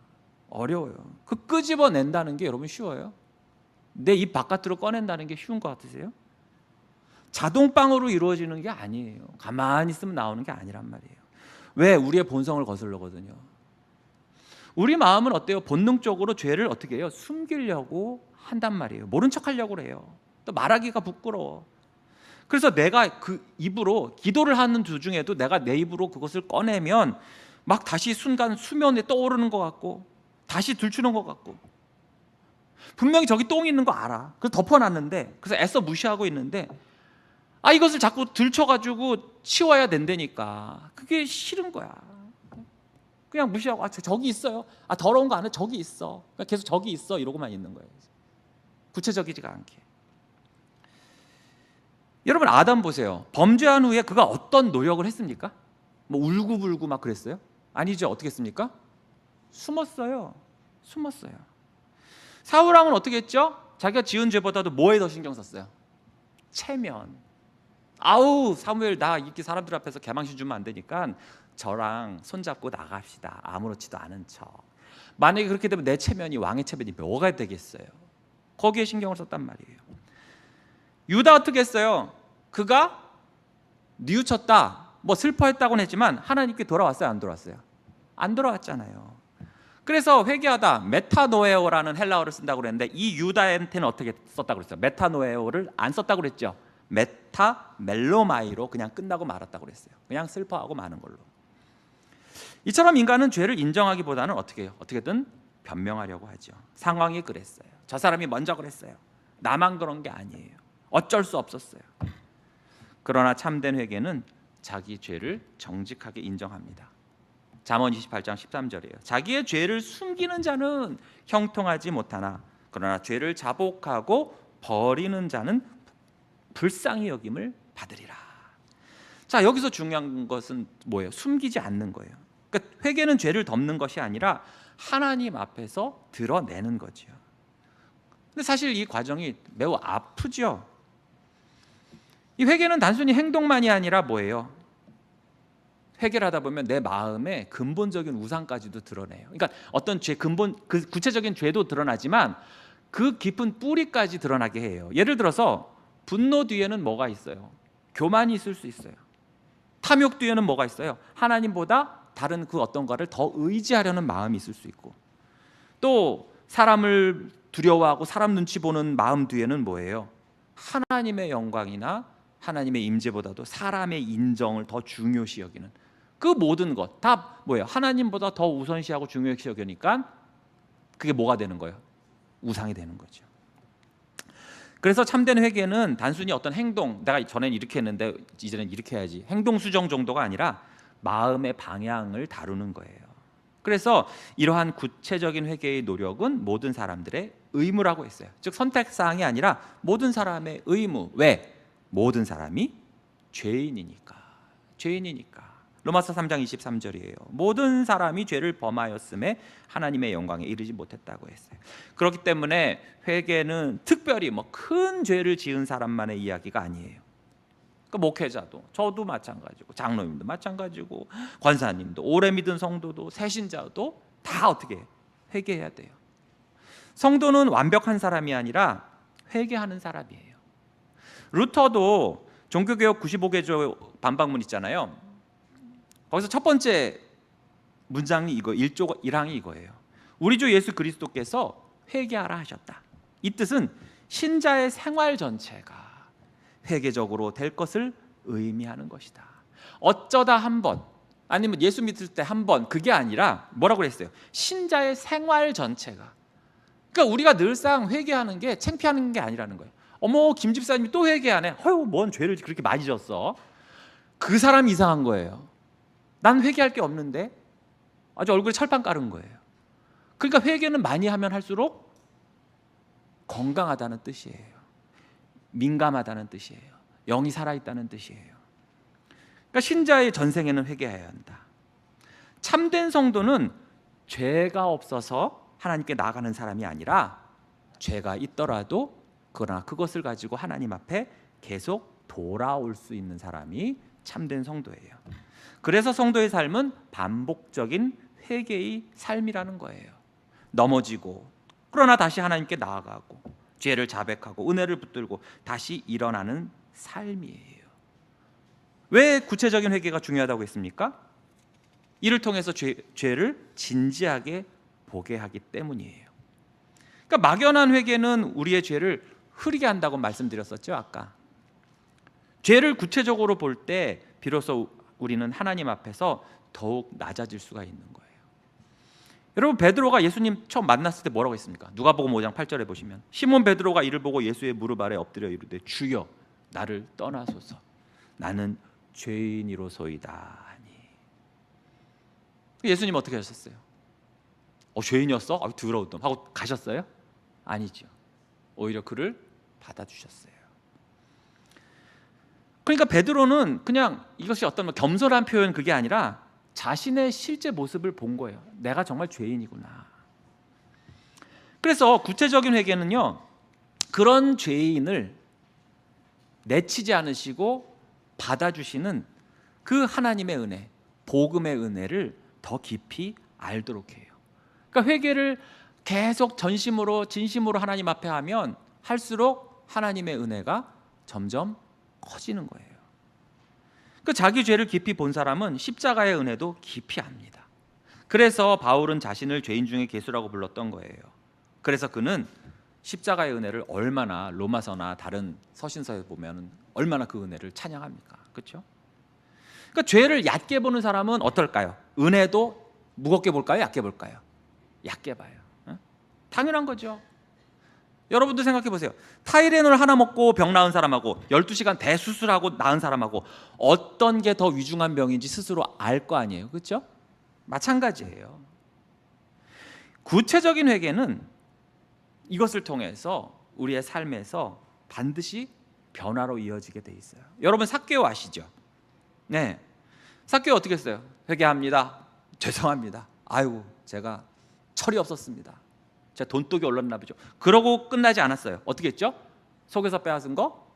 어려워요. 그 끄집어낸다는 게 여러분 쉬워요? 내 입 바깥으로 꺼낸다는 게 쉬운 것 같으세요? 자동방으로 이루어지는 게 아니에요. 가만히 있으면 나오는 게 아니란 말이에요. 왜? 우리의 본성을 거슬러거든요. 우리 마음은 어때요? 본능적으로 죄를 어떻게 해요? 숨기려고 한단 말이에요. 모른 척하려고 해요. 또 말하기가 부끄러워. 그래서 내가 그 입으로 기도를 하는 도중에도 내가 내 입으로 그것을 꺼내면 막 다시 순간 수면에 떠오르는 것 같고 다시 들추는 것 같고, 분명히 저기 똥이 있는 거 알아. 그래서 덮어놨는데, 그래서 애써 무시하고 있는데 이것을 자꾸 들춰가지고 치워야 된다니까 그게 싫은 거야. 그냥 무시하고 저기 있어요. 더러운 거 아니야? 저기 있어. 그러니까 계속 저기 있어 이러고만 있는 거예요. 구체적이지가 않게. 여러분, 아담 보세요. 범죄한 후에 그가 어떤 노력을 했습니까? 뭐 울고불고 막 그랬어요? 아니죠. 어떻게 했습니까? 숨었어요. 사울왕은 어떻게 했죠? 자기가 지은 죄보다도 뭐에 더 신경 썼어요? 체면. 사무엘, 나 이렇게 사람들 앞에서 개망신 주면 안 되니까 저랑 손잡고 나갑시다. 아무렇지도 않은 척. 만약에 그렇게 되면 내 체면이, 왕의 체면이 뭐가 되겠어요? 거기에 신경을 썼단 말이에요. 유다 어떻게 했어요? 그가 뉘우쳤다, 뭐 슬퍼했다고는 했지만 하나님께 돌아왔어요? 안 돌아왔어요? 안 돌아왔잖아요. 그래서 회개하다, 메타노에오라는 헬라어를 쓴다고 그랬는데 이 유다한테는 어떻게 썼다고 그랬어요? 메타노에오를 안 썼다고 그랬죠. 메타 멜로마이로 그냥 끝나고 말았다고 그랬어요. 그냥 슬퍼하고 마는 걸로. 이처럼 인간은 죄를 인정하기보다는 어떻게 해요? 어떻게든 변명하려고 하죠. 상황이 그랬어요. 저 사람이 먼저 그랬어요. 나만 그런 게 아니에요. 어쩔 수 없었어요. 그러나 참된 회개는 자기 죄를 정직하게 인정합니다. 잠언 28장 13절이에요. 자기의 죄를 숨기는 자는 형통하지 못하나 그러나 죄를 자복하고 버리는 자는 불쌍히 여김을 받으리라. 자, 여기서 중요한 것은 뭐예요? 숨기지 않는 거예요. 그러니까 회개는 죄를 덮는 것이 아니라 하나님 앞에서 드러내는 거죠. 근데 사실 이 과정이 매우 아프죠. 이 회개는 단순히 행동만이 아니라 뭐예요? 회개를 하다 보면 내 마음의 근본적인 우상까지도 드러내요. 그러니까 어떤 죄 근본, 그 구체적인 죄도 드러나지만 그 깊은 뿌리까지 드러나게 해요. 예를 들어서 분노 뒤에는 뭐가 있어요? 교만이 있을 수 있어요. 탐욕 뒤에는 뭐가 있어요? 하나님보다 다른 그 어떤 거를 더 의지하려는 마음이 있을 수 있고, 또 사람을 두려워하고 사람 눈치 보는 마음 뒤에는 뭐예요? 하나님의 영광이나 하나님의 임재보다도 사람의 인정을 더 중요시 여기는 그 모든 것 다 뭐예요? 하나님보다 더 우선시하고 중요시 여기니까 그게 뭐가 되는 거예요? 우상이 되는 거죠. 그래서 참된 회개는 단순히 어떤 행동, 내가 전엔 이렇게 했는데 이제는 이렇게 해야지, 행동 수정 정도가 아니라 마음의 방향을 다루는 거예요. 그래서 이러한 구체적인 회개의 노력은 모든 사람들의 의무라고 했어요. 즉 선택사항이 아니라 모든 사람의 의무. 왜? 모든 사람이 죄인이니까. 로마서 3장 23절이에요. 모든 사람이 죄를 범하였음에 하나님의 영광에 이르지 못했다고 했어요. 그렇기 때문에 회개는 특별히 뭐 큰 죄를 지은 사람만의 이야기가 아니에요. 그 목회자도, 저도 마찬가지고, 장로님도 마찬가지고, 권사님도, 오래 믿은 성도도, 새신자도 다 어떻게 해요? 회개해야 돼요. 성도는 완벽한 사람이 아니라 회개하는 사람이에요. 루터도 종교개혁 95개조 반박문 있잖아요. 거기서 첫 번째 문장이 이거 1조 1항이 이거예요. 우리 주 예수 그리스도께서 회개하라 하셨다. 이 뜻은 신자의 생활 전체가 회개적으로 될 것을 의미하는 것이다. 어쩌다 한 번, 아니면 예수 믿을 때 한 번, 그게 아니라 뭐라고 그랬어요? 신자의 생활 전체가. 그러니까 우리가 늘상 회개하는 게 창피하는 게 아니라는 거예요. 어머, 김 집사님이 또 회개하네. 허유, 뭔 죄를 그렇게 많이 졌어? 그 사람 이상한 거예요. 난 회개할 게 없는데 아주 얼굴에 철판 깔은 거예요. 그러니까 회개는 많이 하면 할수록 건강하다는 뜻이에요. 민감하다는 뜻이에요. 영이 살아있다는 뜻이에요. 그러니까 신자의 전생에는 회개해야 한다. 참된 성도는 죄가 없어서 하나님께 나아가는 사람이 아니라 죄가 있더라도 그러나 그것을 가지고 하나님 앞에 계속 돌아올 수 있는 사람이 참된 성도예요. 그래서 성도의 삶은 반복적인 회개의 삶이라는 거예요. 넘어지고 그러나 다시 하나님께 나아가고 죄를 자백하고 은혜를 붙들고 다시 일어나는 삶이에요. 왜 구체적인 회개가 중요하다고 했습니까? 이를 통해서 죄를 진지하게 보게 하기 때문이에요. 그러니까 막연한 회개는 우리의 죄를 흐리게 한다고 말씀드렸었죠. 아까 죄를 구체적으로 볼 때 비로소 우리는 하나님 앞에서 더욱 낮아질 수가 있는 거예요. 여러분, 베드로가 예수님 처음 만났을 때 뭐라고 했습니까? 누가복음 5장 8절에 보시면 시몬 베드로가 이를 보고 예수의 무릎 아래 엎드려 이르되 주여 나를 떠나소서 나는 죄인이로소이다 하니. 예수님 어떻게 하셨어요? 죄인이었어? 더러웠던 하고 가셨어요? 아니죠. 오히려 그를 받아주셨어요. 그러니까 베드로는 그냥 이것이 어떤 겸손한 표현 그게 아니라 자신의 실제 모습을 본 거예요. 내가 정말 죄인이구나. 그래서 구체적인 회개는요, 그런 죄인을 내치지 않으시고 받아주시는 그 하나님의 은혜, 복음의 은혜를 더 깊이 알도록 해요. 그러니까 회개를 계속 전심으로 진심으로 하나님 앞에 하면 할수록 하나님의 은혜가 점점 커지는 거예요. 그 자기 죄를 깊이 본 사람은 십자가의 은혜도 깊이 압니다. 그래서 바울은 자신을 죄인 중에 괴수라고 불렀던 거예요. 그래서 그는 십자가의 은혜를 얼마나 로마서나 다른 서신서에 보면 얼마나 그 은혜를 찬양합니까? 그렇죠? 그러니까 죄를 얕게 보는 사람은 어떨까요? 은혜도 무겁게 볼까요? 얕게 볼까요? 얕게 봐요. 당연한 거죠. 여러분도 생각해 보세요. 타이레놀 하나 먹고 병 나은 사람하고 12시간 대수술하고 나은 사람하고 어떤 게 더 위중한 병인지 스스로 알 거 아니에요. 그렇죠? 마찬가지예요. 구체적인 회개는 이것을 통해서 우리의 삶에서 반드시 변화로 이어지게 돼 있어요. 여러분 삭개오 아시죠? 네. 삭개오 어떻게 했어요? 회개합니다. 죄송합니다. 아이고 제가 철이 없었습니다. 제가 돈독이 올랐나 보죠. 그러고 끝나지 않았어요. 어떻게 했죠? 속에서 빼앗은 거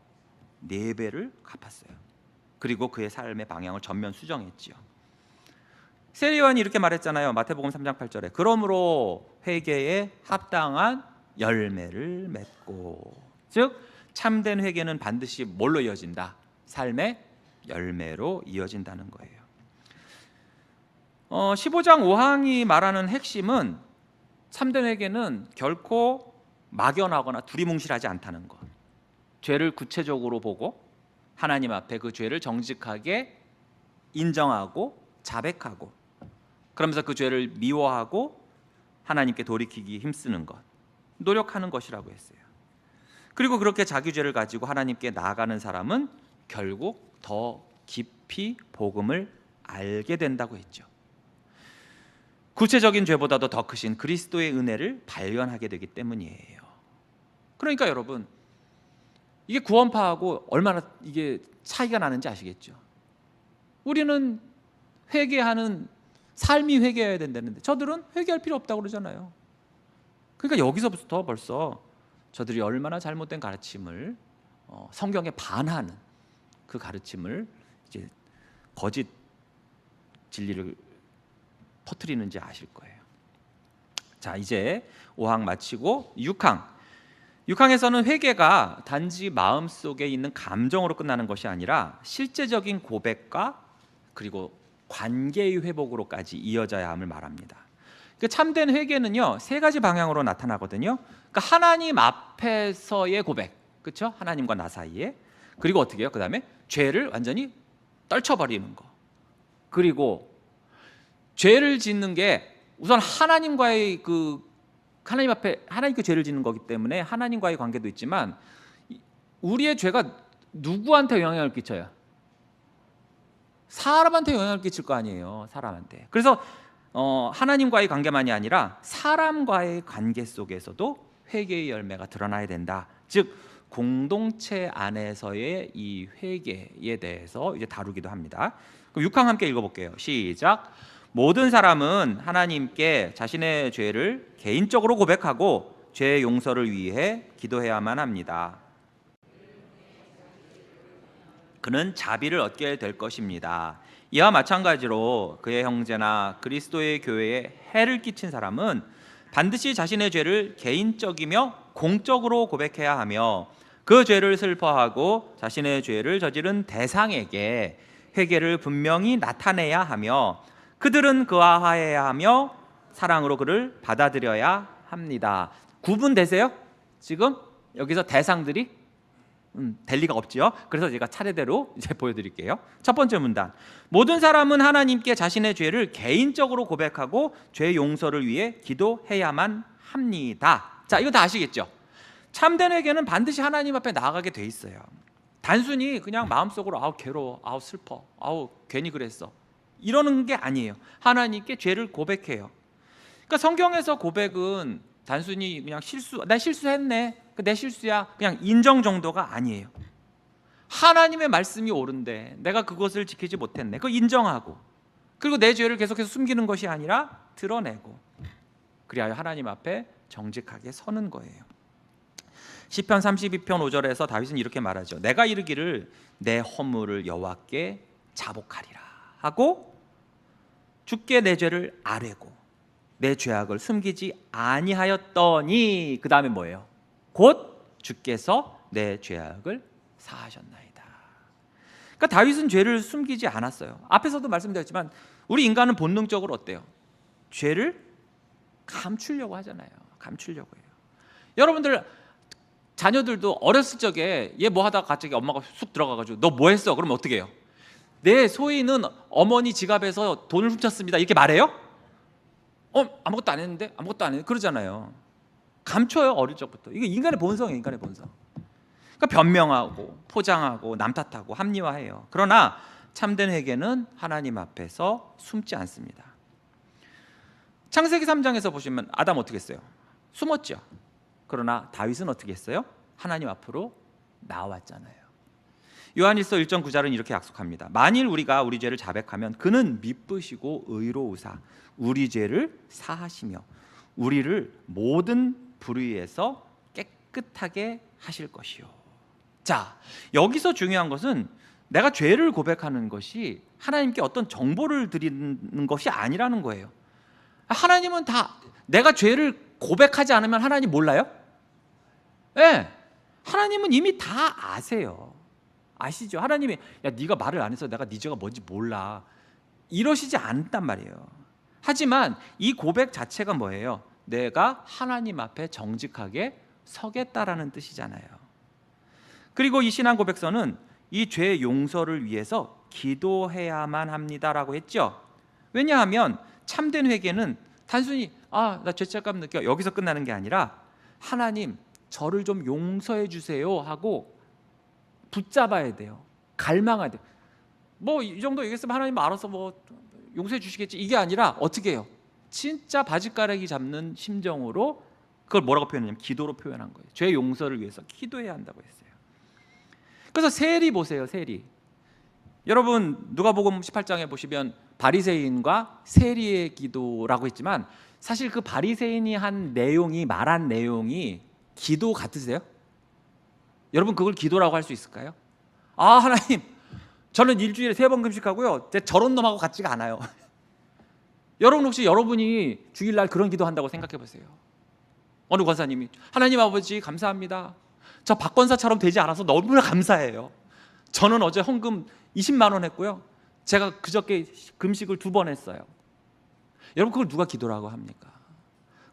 4배를 갚았어요. 그리고 그의 삶의 방향을 전면 수정했지요. 세리요한이 이렇게 말했잖아요. 마태복음 3장 8절에 그러므로 회개에 합당한 열매를 맺고, 즉 참된 회개는 반드시 뭘로 이어진다? 삶의 열매로 이어진다는 거예요. 15장 5항이 말하는 핵심은 참된 회개는 결코 막연하거나 두리뭉실하지 않다는 것. 죄를 구체적으로 보고 하나님 앞에 그 죄를 정직하게 인정하고 자백하고, 그러면서 그 죄를 미워하고 하나님께 돌이키기 힘쓰는 것, 노력하는 것이라고 했어요. 그리고 그렇게 자기 죄를 가지고 하나님께 나아가는 사람은 결국 더 깊이 복음을 알게 된다고 했죠. 구체적인 죄보다도 더 크신 그리스도의 은혜를 발견하게 되기 때문이에요. 그러니까 여러분, 이게 구원파하고 얼마나 이게 차이가 나는지 아시겠죠? 우리는 회개하는 삶이 회개해야 된다는데 저들은 회개할 필요 없다고 그러잖아요. 그러니까 여기서부터 벌써 저들이 얼마나 잘못된 가르침을, 성경에 반하는 그 가르침을, 이제 거짓 진리를 퍼뜨리는지 아실 거예요. 자, 이제 5항 마치고 6항에서는 회개가 단지 마음속에 있는 감정으로 끝나는 것이 아니라 실제적인 고백과 그리고 관계의 회복으로까지 이어져야 함을 말합니다. 그러니까 참된 회개는요 3가지 방향으로 나타나거든요. 그러니까 하나님 앞에서의 고백, 그렇죠? 하나님과 나 사이에. 그리고 어떻게 해요? 그 다음에 죄를 완전히 떨쳐버리는 거. 그리고 죄를 짓는 게 우선 하나님과의 하나님 앞에 하나님께 죄를 짓는 거기 때문에 하나님과의 관계도 있지만 우리의 죄가 누구한테 영향을 끼쳐요? 사람한테 영향을 끼칠 거 아니에요. 사람한테. 그래서 하나님과의 관계만이 아니라 사람과의 관계 속에서도 회개의 열매가 드러나야 된다. 즉 공동체 안에서의 이 회개에 대해서 이제 다루기도 합니다. 그럼 6항 함께 읽어볼게요. 시작. 모든 사람은 하나님께 자신의 죄를 개인적으로 고백하고 죄의 용서를 위해 기도해야만 합니다. 그는 자비를 얻게 될 것입니다. 이와 마찬가지로 그의 형제나 그리스도의 교회에 해를 끼친 사람은 반드시 자신의 죄를 개인적이며 공적으로 고백해야 하며 그 죄를 슬퍼하고 자신의 죄를 저지른 대상에게 회개를 분명히 나타내야 하며 그들은 그와 화해해야 하며 사랑으로 그를 받아들여야 합니다. 구분되세요? 지금 여기서 대상들이 될 리가 없지요. 그래서 제가 차례대로 이제 보여드릴게요. 첫 번째 문단. 모든 사람은 하나님께 자신의 죄를 개인적으로 고백하고 죄 용서를 위해 기도해야만 합니다. 자, 이거 다 아시겠죠? 참된 회개는 반드시 하나님 앞에 나아가게 돼 있어요. 단순히 그냥 마음속으로 아우 괴로워, 아우 슬퍼, 아우 괜히 그랬어 이러는 게 아니에요. 하나님께 죄를 고백해요. 그러니까 성경에서 고백은 단순히 그냥 나 실수했네, 내 실수야, 그냥 인정 정도가 아니에요. 하나님의 말씀이 옳은데 내가 그것을 지키지 못했네, 그거 인정하고, 그리고 내 죄를 계속해서 숨기는 것이 아니라 드러내고, 그리하여 하나님 앞에 정직하게 서는 거예요. 시편 32편 5절에서 다윗은 이렇게 말하죠. 내가 이르기를 내 허물을 여호와께 자복하리라 하고 주께 내 죄를 아뢰고 내 죄악을 숨기지 아니하였더니, 그 다음에 뭐예요? 곧 주께서 내 죄악을 사하셨나이다. 그러니까 다윗은 죄를 숨기지 않았어요. 앞에서도 말씀드렸지만 우리 인간은 본능적으로 어때요? 죄를 감추려고 하잖아요. 감추려고 해요. 여러분들 자녀들도 어렸을 적에 얘 뭐 하다가 갑자기 엄마가 쑥 들어가가지고 너 뭐 했어? 그러면 어떻게 해요? 내 소희는 어머니 지갑에서 돈을 훔쳤습니다 이렇게 말해요? 아무것도 안 했는데? 아무것도 안 했는데? 그러잖아요. 감춰요, 어릴 적부터. 이게 인간의 본성이에요, 인간의 본성. 그러니까 변명하고 포장하고 남 탓하고 합리화해요. 그러나 참된 회개는 하나님 앞에서 숨지 않습니다. 창세기 3장에서 보시면 아담 어떻게 했어요? 숨었죠. 그러나 다윗은 어떻게 했어요? 하나님 앞으로 나왔잖아요. 요한일서 1장 9절은 이렇게 약속합니다. 만일 우리가 우리 죄를 자백하면 그는 미쁘시고 의로우사 우리 죄를 사하시며 우리를 모든 불의에서 깨끗하게 하실 것이요. 자, 여기서 중요한 것은 내가 죄를 고백하는 것이 하나님께 어떤 정보를 드리는 것이 아니라는 거예요. 하나님은 다 내가 죄를 고백하지 않으면 하나님 몰라요? 네, 하나님은 이미 다 아세요. 아시죠? 하나님이 야 네가 말을 안 해서 내가 네 죄가 뭔지 몰라 이러시지 않단 말이에요. 하지만 이 고백 자체가 뭐예요? 내가 하나님 앞에 정직하게 서겠다라는 뜻이잖아요. 그리고 이 신앙 고백서는 이 죄 용서를 위해서 기도해야만 합니다라고 했죠. 왜냐하면 참된 회개는 단순히 나 죄책감 느껴 여기서 끝나는 게 아니라 하나님 저를 좀 용서해 주세요 하고 붙잡아야 돼요. 갈망해야 돼요. 뭐 이 정도 얘기했으면 하나님 알아서 뭐 용서해 주시겠지 이게 아니라 어떻게 해요? 진짜 바지가락이 잡는 심정으로 그걸 뭐라고 표현하냐면 기도로 표현한 거예요. 죄 용서를 위해서 기도해야 한다고 했어요. 그래서 세리 보세요. 세리. 여러분 누가복음 18장에 보시면 바리새인과 세리의 기도라고 했지만 사실 그 바리새인이 한 내용이 말한 내용이 기도 같으세요? 여러분 그걸 기도라고 할 수 있을까요? 하나님 저는 일주일에 3번 금식하고요 저런 놈하고 같지가 않아요. 여러분 혹시 여러분이 주일날 그런 기도한다고 생각해 보세요. 어느 권사님이 하나님 아버지 감사합니다. 저 박 권사처럼 되지 않아서 너무나 감사해요. 저는 어제 헌금 20만 원 했고요 제가 그저께 금식을 2번 했어요. 여러분 그걸 누가 기도라고 합니까?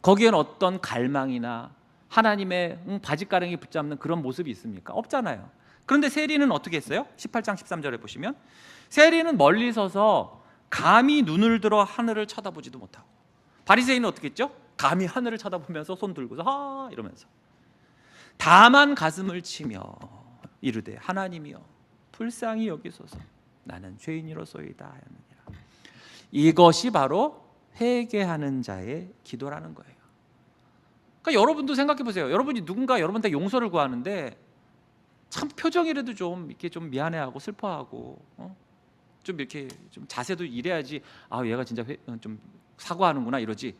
거기엔 어떤 갈망이나 하나님의 바짓가랑이 붙잡는 그런 모습이 있습니까? 없잖아요. 그런데 세리는 어떻게 했어요? 18장 13절에 보시면 세리는 멀리 서서 감히 눈을 들어 하늘을 쳐다보지도 못하고 바리새인은 어떻게 했죠? 감히 하늘을 쳐다보면서 손 들고서 이러면서 다만 가슴을 치며 이르되 하나님이여 불쌍히 여기소서 나는 죄인이로소이다 하였느니라. 이것이 바로 회개하는 자의 기도라는 거예요. 그러니까 여러분도 생각해 보세요. 여러분이 누군가 여러분한테 용서를 구하는데 참 표정이라도 좀 이렇게 좀 미안해하고 슬퍼하고 좀 이렇게 좀 자세도 이래야지 얘가 진짜 좀 사과하는구나 이러지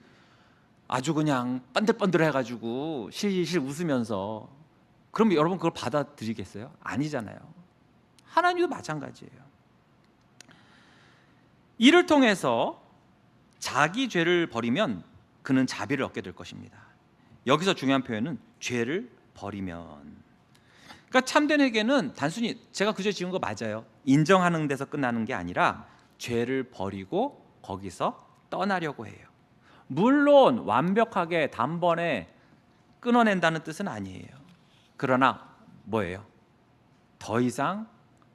아주 그냥 빤들빤들해가지고 실실 웃으면서 그럼 여러분 그걸 받아들이겠어요? 아니잖아요. 하나님도 마찬가지예요. 이를 통해서 자기 죄를 버리면 그는 자비를 얻게 될 것입니다. 여기서 중요한 표현은 죄를 버리면. 그러니까 참된 회개는 단순히 제가 그 죄 지은 거 맞아요 인정하는 데서 끝나는 게 아니라 죄를 버리고 거기서 떠나려고 해요. 물론 완벽하게 단번에 끊어낸다는 뜻은 아니에요. 그러나 뭐예요? 더 이상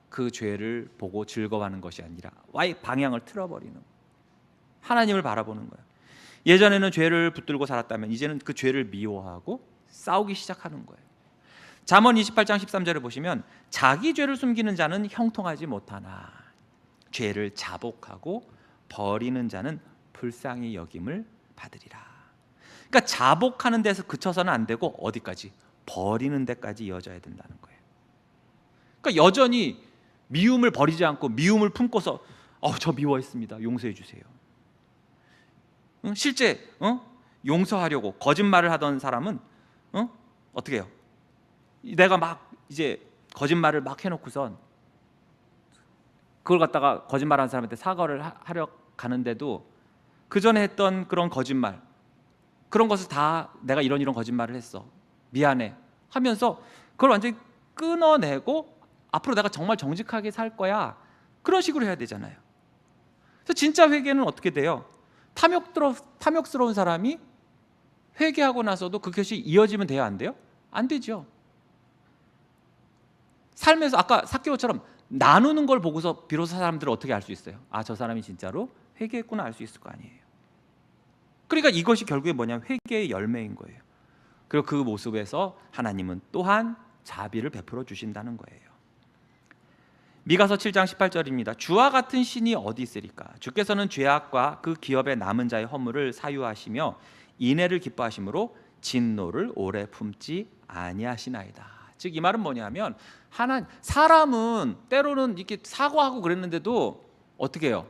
그 죄를 보고 즐거워하는 것이 아니라 아예 방향을 틀어버리는 거예요. 하나님을 바라보는 거예요. 예전에는 죄를 붙들고 살았다면 이제는 그 죄를 미워하고 싸우기 시작하는 거예요. 잠언 28장 13절에 보시면 자기 죄를 숨기는 자는 형통하지 못하나 죄를 자복하고 버리는 자는 불쌍히 여김을 받으리라. 그러니까 자복하는 데서 그쳐서는 안 되고 어디까지? 버리는 데까지 이어져야 된다는 거예요. 그러니까 여전히 미움을 버리지 않고 미움을 품고서 저 미워했습니다 용서해 주세요. 실제 용서하려고 거짓말을 하던 사람은 어떻게 해요? 내가 막 이제 거짓말을 막 해놓고선 그걸 갖다가 거짓말한 사람한테 사과를 하려 가는데도 그 전에 했던 그런 거짓말 그런 것을 다 내가 이런 거짓말을 했어 미안해 하면서 그걸 완전히 끊어내고 앞으로 내가 정말 정직하게 살 거야 그런 식으로 해야 되잖아요. 그래서 진짜 회개는 어떻게 돼요? 탐욕스러운 사람이 회개하고 나서도 그것이 이어지면 돼요? 안 돼요? 안 되죠. 삶에서 아까 삭개오처럼 나누는 걸 보고서 비로소 사람들은 어떻게 알 수 있어요? 아, 저 사람이 진짜로 회개했구나 알 수 있을 거 아니에요. 그러니까 이것이 결국에 뭐냐면 회개의 열매인 거예요. 그리고 그 모습에서 하나님은 또한 자비를 베풀어 주신다는 거예요. 미가서 7장 18절입니다. 주와 같은 신이 어디 있으리까? 주께서는 죄악과 그 기업에 남은 자의 허물을 사유하시며 인애를 기뻐하심으로 진노를 오래 품지 아니하시나이다. 즉 이 말은 뭐냐면 사람은 때로는 이렇게 사과하고 그랬는데도 어떻게 해요?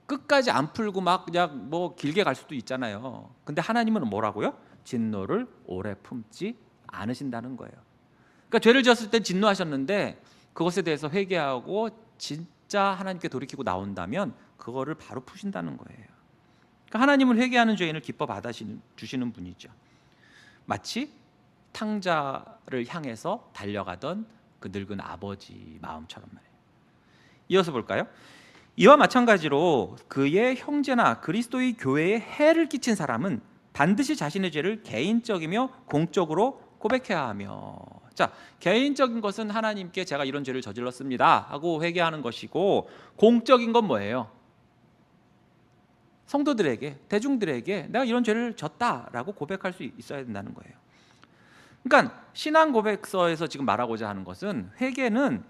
끝까지 안 풀고 막 그냥 뭐 길게 갈 수도 있잖아요. 근데 하나님은 뭐라고요? 진노를 오래 품지 않으신다는 거예요. 그러니까 죄를 지었을 때 진노하셨는데 그것에 대해서 회개하고 진짜 하나님께 돌이키고 나온다면 그거를 바로 푸신다는 거예요. 그러니까 하나님은 회개하는 죄인을 기뻐 받아주시는 분이죠. 마치 탕자를 향해서 달려가던 그 늙은 아버지 마음처럼 말이에요. 이어서 볼까요? 이와 마찬가지로 그의 형제나 그리스도의 교회에 해를 끼친 사람은 반드시 자신의 죄를 개인적이며 공적으로 고백해야 하며, 자, 개인적인 것은 하나님께 제가 이런 죄를 저질렀습니다 하고 회개하는 것이고, 공적인 건 뭐예요? 성도들에게, 대중들에게 내가 이런 죄를 졌다라고 고백할 수 있어야 된다는 거예요. 그러니까 신앙 고백서에서 지금 말하고자 하는 것은 회개는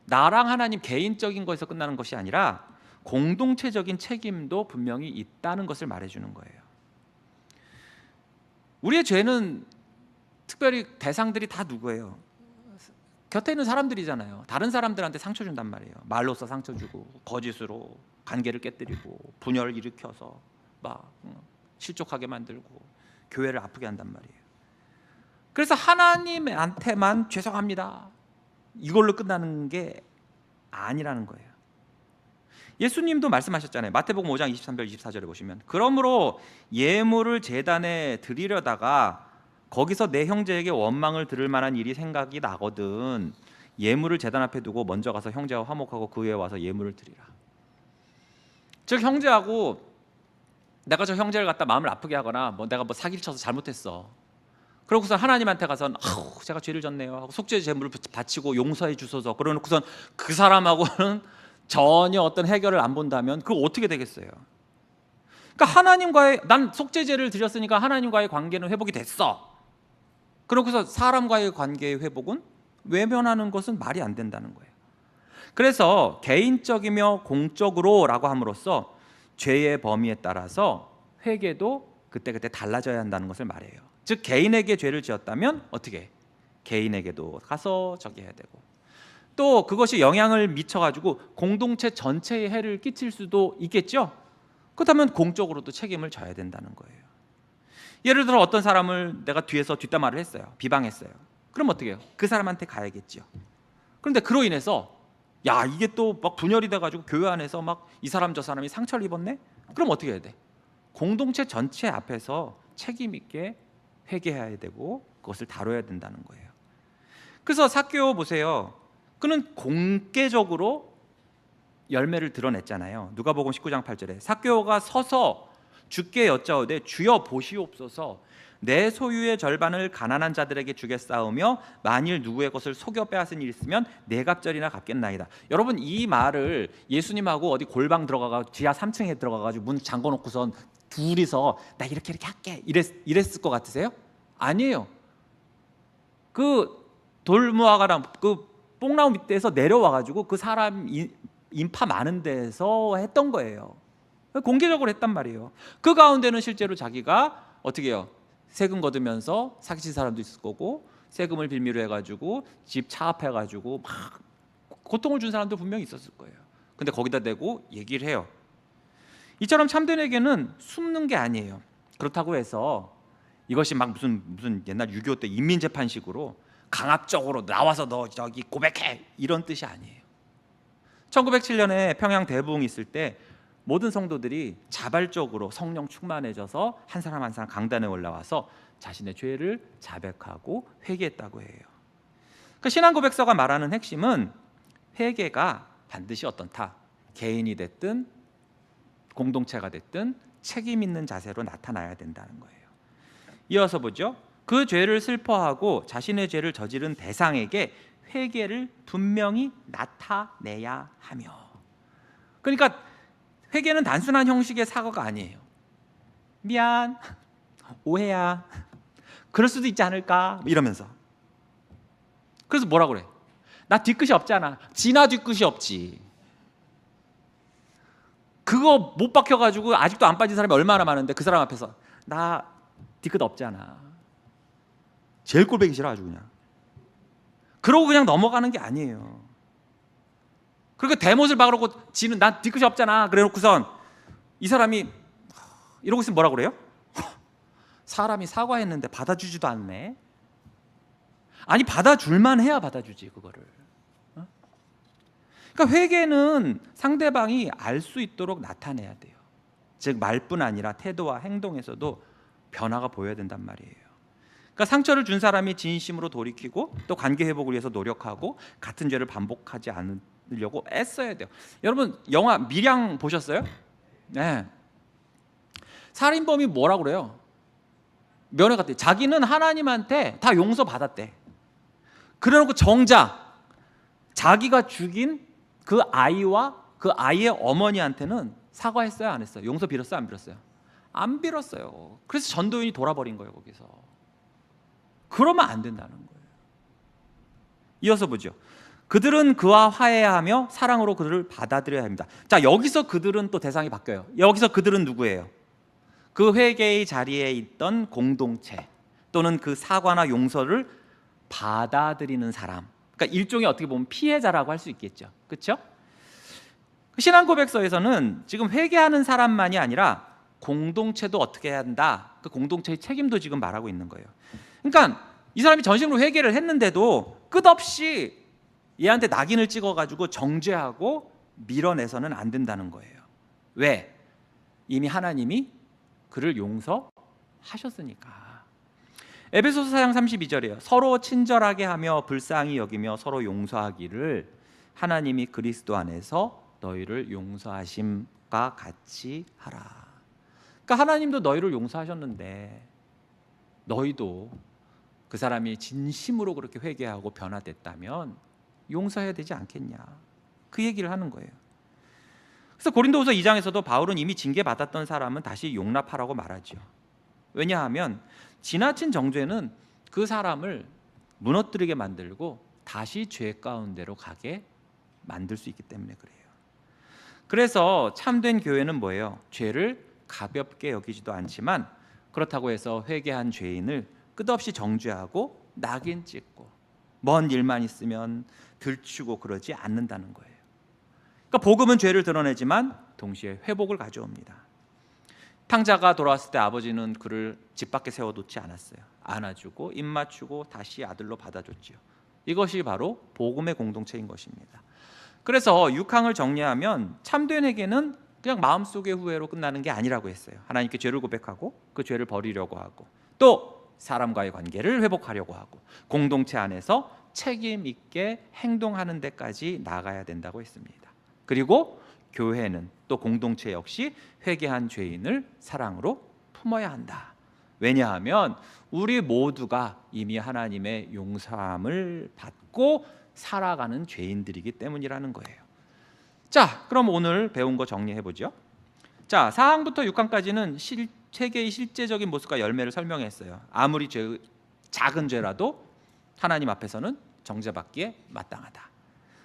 나랑 하나님 개인적인 것에서 끝나는 것이 아니라 공동체적인 책임도 분명히 있다는 것을 말해주는 거예요. 우리의 죄는 특별히 대상들이 다 누구예요? 곁에 있는 사람들이잖아요. 다른 사람들한테 상처 준단 말이에요. 말로써 상처 주고, 거짓으로 관계를 깨뜨리고, 분열을 일으켜서 막 실족하게 만들고, 교회를 아프게 한단 말이에요. 그래서 하나님한테만 죄송합니다 이걸로 끝나는 게 아니라는 거예요. 예수님도 말씀하셨잖아요. 마태복음 5장 23절 24절에 보시면, 그러므로 예물을 제단에 드리려다가 거기서 내 형제에게 원망을 들을 만한 일이 생각이 나거든 예물을 제단 앞에 두고 먼저 가서 형제와 화목하고 그 후에 와서 예물을 드리라. 즉 형제하고 내가 저 형제를 갖다 마음을 아프게 하거나 내가 사기를 쳐서 잘못했어, 그러고서 하나님한테 가서는 제가 죄를 졌네요 하고 속죄 제물을 바치고 용서해 주소서 그러놓고선 그 사람하고는 전혀 어떤 해결을 안 본다면 그거 어떻게 되겠어요? 그러니까 하나님과의, 난 속죄제를 드렸으니까 하나님과의 관계는 회복이 됐어, 그러고서 사람과의 관계의 회복은 외면하는 것은 말이 안 된다는 거예요. 그래서 개인적이며 공적으로 라고 함으로써 죄의 범위에 따라서 회개도 그때그때 달라져야 한다는 것을 말해요. 즉 개인에게 죄를 지었다면 어떻게? 개인에게도 가서 저기 해야 되고, 또 그것이 영향을 미쳐가지고 공동체 전체에 해를 끼칠 수도 있겠죠. 그렇다면 공적으로도 책임을 져야 된다는 거예요. 예를 들어 어떤 사람을 내가 뒤에서 뒷담화를 했어요. 비방했어요. 그럼 어떻게 해요? 그 사람한테 가야겠죠. 그런데 그로 인해서 야 이게 또 막 분열이 돼가지고 교회 안에서 막 이 사람 저 사람이 상처를 입었네? 그럼 어떻게 해야 돼? 공동체 전체 앞에서 책임 있게 회개해야 되고 그것을 다뤄야 된다는 거예요. 그래서 삭개오 보세요. 그는 공개적으로 열매를 드러냈잖아요. 누가복음 19장 8절에 삭개오가 서서 주께 여짜오되 주여 보시옵소서 내 소유의 절반을 가난한 자들에게 주겠사오며 만일 누구의 것을 속여 빼앗은 일이 있으면 네 갑절이나 갚겠나이다. 여러분 이 말을 예수님하고 어디 골방 들어가가 지하 3층에 들어가가지고 문 잠궈놓고선 둘이서 나 이렇게 할게 이랬을 것 같으세요? 아니에요. 그 돌무화과랑 그 뽕나무 밑에서 내려와가지고 그 사람 인파 많은 데서 했던 거예요. 공개적으로 했단 말이에요. 그 가운데는 실제로 자기가 어떻게 해요? 세금 거두면서 사기친 사람도 있을 거고 세금을 빌미로 해가지고 집 차압해가지고 막 고통을 준 사람도 분명히 있었을 거예요. 근데 거기다 대고 얘기를 해요. 이처럼 참된에게는 숨는 게 아니에요. 그렇다고 해서 이것이 막 무슨 옛날 6.25 때 인민재판식으로 강압적으로 나와서 너 저기 고백해 이런 뜻이 아니에요. 1907년에 평양 대부흥이 있을 때 모든 성도들이 자발적으로 성령 충만해져서 한 사람 한 사람 강단에 올라와서 자신의 죄를 자백하고 회개했다고 해요. 그 신앙 고백서가 말하는 핵심은 회개가 반드시 어떤타, 개인이 됐든 공동체가 됐든 책임 있는 자세로 나타나야 된다는 거예요. 이어서 보죠. 그 죄를 슬퍼하고 자신의 죄를 저지른 대상에게 회개를 분명히 나타내야 하며. 그러니까 회개는 단순한 형식의 사과가 아니에요. 미안, 오해야, 그럴 수도 있지 않을까 이러면서. 그래서 뭐라 그래? 나 뒤끝이 없잖아. 지나 뒤끝이 없지. 그거 못 박혀가지고 아직도 안 빠진 사람이 얼마나 많은데 그 사람 앞에서 나 뒤끝 없잖아. 제일 꼴보기 싫어 아주 그냥. 그러고 그냥 넘어가는 게 아니에요. 그러니까 대못을 박으려고 지는 난 뒤끝이 없잖아 그래놓고선 이 사람이 이러고 있으면 뭐라 그래요? 사람이 사과했는데 받아주지도 않네. 아니 받아줄만 해야 받아주지 그거를. 그러니까 회개는 상대방이 알 수 있도록 나타내야 돼요. 즉 말뿐 아니라 태도와 행동에서도 변화가 보여야 된단 말이에요. 그러니까 상처를 준 사람이 진심으로 돌이키고 또 관계 회복을 위해서 노력하고 같은 죄를 반복하지 않으려고 애써야 돼요. 여러분 영화 밀양 보셨어요? 네. 살인범이 뭐라 그래요? 면회 갔대. 자기는 하나님한테 다 용서받았대. 그래놓고 정작 자기가 죽인 그 아이와 그 아이의 어머니한테는 사과했어요 안 했어요? 용서 빌었어요 안 빌었어요? 안 빌었어요. 그래서 전도연이 돌아버린 거예요 거기서. 그러면 안 된다는 거예요. 이어서 보죠. 그들은 그와 화해하며 사랑으로 그들을 받아들여야 합니다. 자 여기서 그들은 또 대상이 바뀌어요. 여기서 그들은 누구예요? 그 회개의 자리에 있던 공동체 또는 그 사과나 용서를 받아들이는 사람. 그러니까 일종의 어떻게 보면 피해자라고 할 수 있겠죠. 그렇죠? 신앙 고백서에서는 지금 회개하는 사람만이 아니라 공동체도 어떻게 해야 한다. 그 공동체의 책임도 지금 말하고 있는 거예요. 그러니까 이 사람이 전심으로 회개를 했는데도 끝없이 얘한테 낙인을 찍어가지고 정죄하고 밀어내서는 안 된다는 거예요. 왜? 이미 하나님이 그를 용서하셨으니까. 에베소서 4장 32절이에요. 서로 친절하게 하며 불쌍히 여기며 서로 용서하기를 하나님이 그리스도 안에서 너희를 용서하심과 같이 하라. 그러니까 하나님도 너희를 용서하셨는데 너희도 그 사람이 진심으로 그렇게 회개하고 변화됐다면 용서해야 되지 않겠냐. 그 얘기를 하는 거예요. 그래서 고린도후서 2장에서도 바울은 이미 징계받았던 사람은 다시 용납하라고 말하죠. 왜냐하면 지나친 정죄는 그 사람을 무너뜨리게 만들고 다시 죄 가운데로 가게 만들 수 있기 때문에 그래요. 그래서 참된 교회는 뭐예요? 죄를 가볍게 여기지도 않지만 그렇다고 해서 회개한 죄인을 끝없이 정죄하고 낙인 찍고 먼 일만 있으면 들추고 그러지 않는다는 거예요. 그러니까 복음은 죄를 드러내지만 동시에 회복을 가져옵니다. 탕자가 돌아왔을 때 아버지는 그를 집 밖에 세워놓지 않았어요. 안아주고 입 맞추고 다시 아들로 받아줬지요. 이것이 바로 복음의 공동체인 것입니다. 그래서 6항을 정리하면 참된 회개는 그냥 마음속의 후회로 끝나는 게 아니라고 했어요. 하나님께 죄를 고백하고 그 죄를 버리려고 하고 또 사람과의 관계를 회복하려고 하고 공동체 안에서 책임 있게 행동하는 데까지 나가야 된다고 했습니다. 그리고 교회는 또 공동체 역시 회개한 죄인을 사랑으로 품어야 한다. 왜냐하면 우리 모두가 이미 하나님의 용서함을 받고 살아가는 죄인들이기 때문이라는 거예요. 자, 그럼 오늘 배운 거 정리해 보죠. 자, 4항부터 6항까지는 회개의 실제적인 모습과 열매를 설명했어요. 아무리 작은 죄라도 하나님 앞에서는 정죄받기에 마땅하다.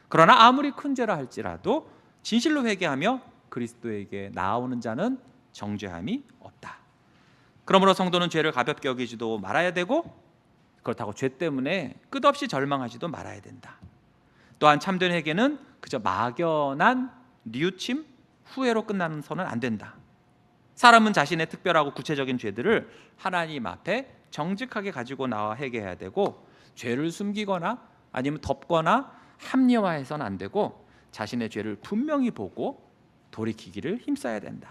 그러나 아무리 큰 죄라 할지라도 진실로 회개하며 그리스도에게 나아오는 자는 정죄함이 없다. 그러므로 성도는 죄를 가볍게 여기지도 말아야 되고 그렇다고 죄 때문에 끝없이 절망하지도 말아야 된다. 또한 참된 회개는 그저 막연한 뉘우침, 후회로 끝나서는 안 된다. 사람은 자신의 특별하고 구체적인 죄들을 하나님 앞에 정직하게 가지고 나와 회개해야 되고 죄를 숨기거나 아니면 덮거나 합리화해서는 안 되고 자신의 죄를 분명히 보고 돌이키기를 힘써야 된다.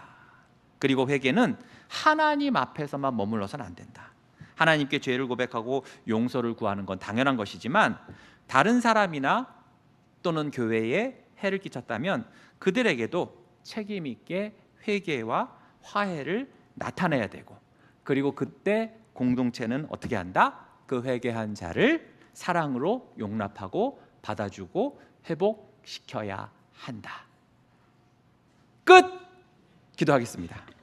그리고 회개는 하나님 앞에서만 머물러서는 안 된다. 하나님께 죄를 고백하고 용서를 구하는 건 당연한 것이지만 다른 사람이나 또는 교회에 해를 끼쳤다면 그들에게도 책임 있게 회개와 화해를 나타내야 되고 그리고 그때 공동체는 어떻게 한다? 그 회개한 자를 사랑으로 용납하고 받아주고 회복시켜야 한다. 끝! 기도하겠습니다.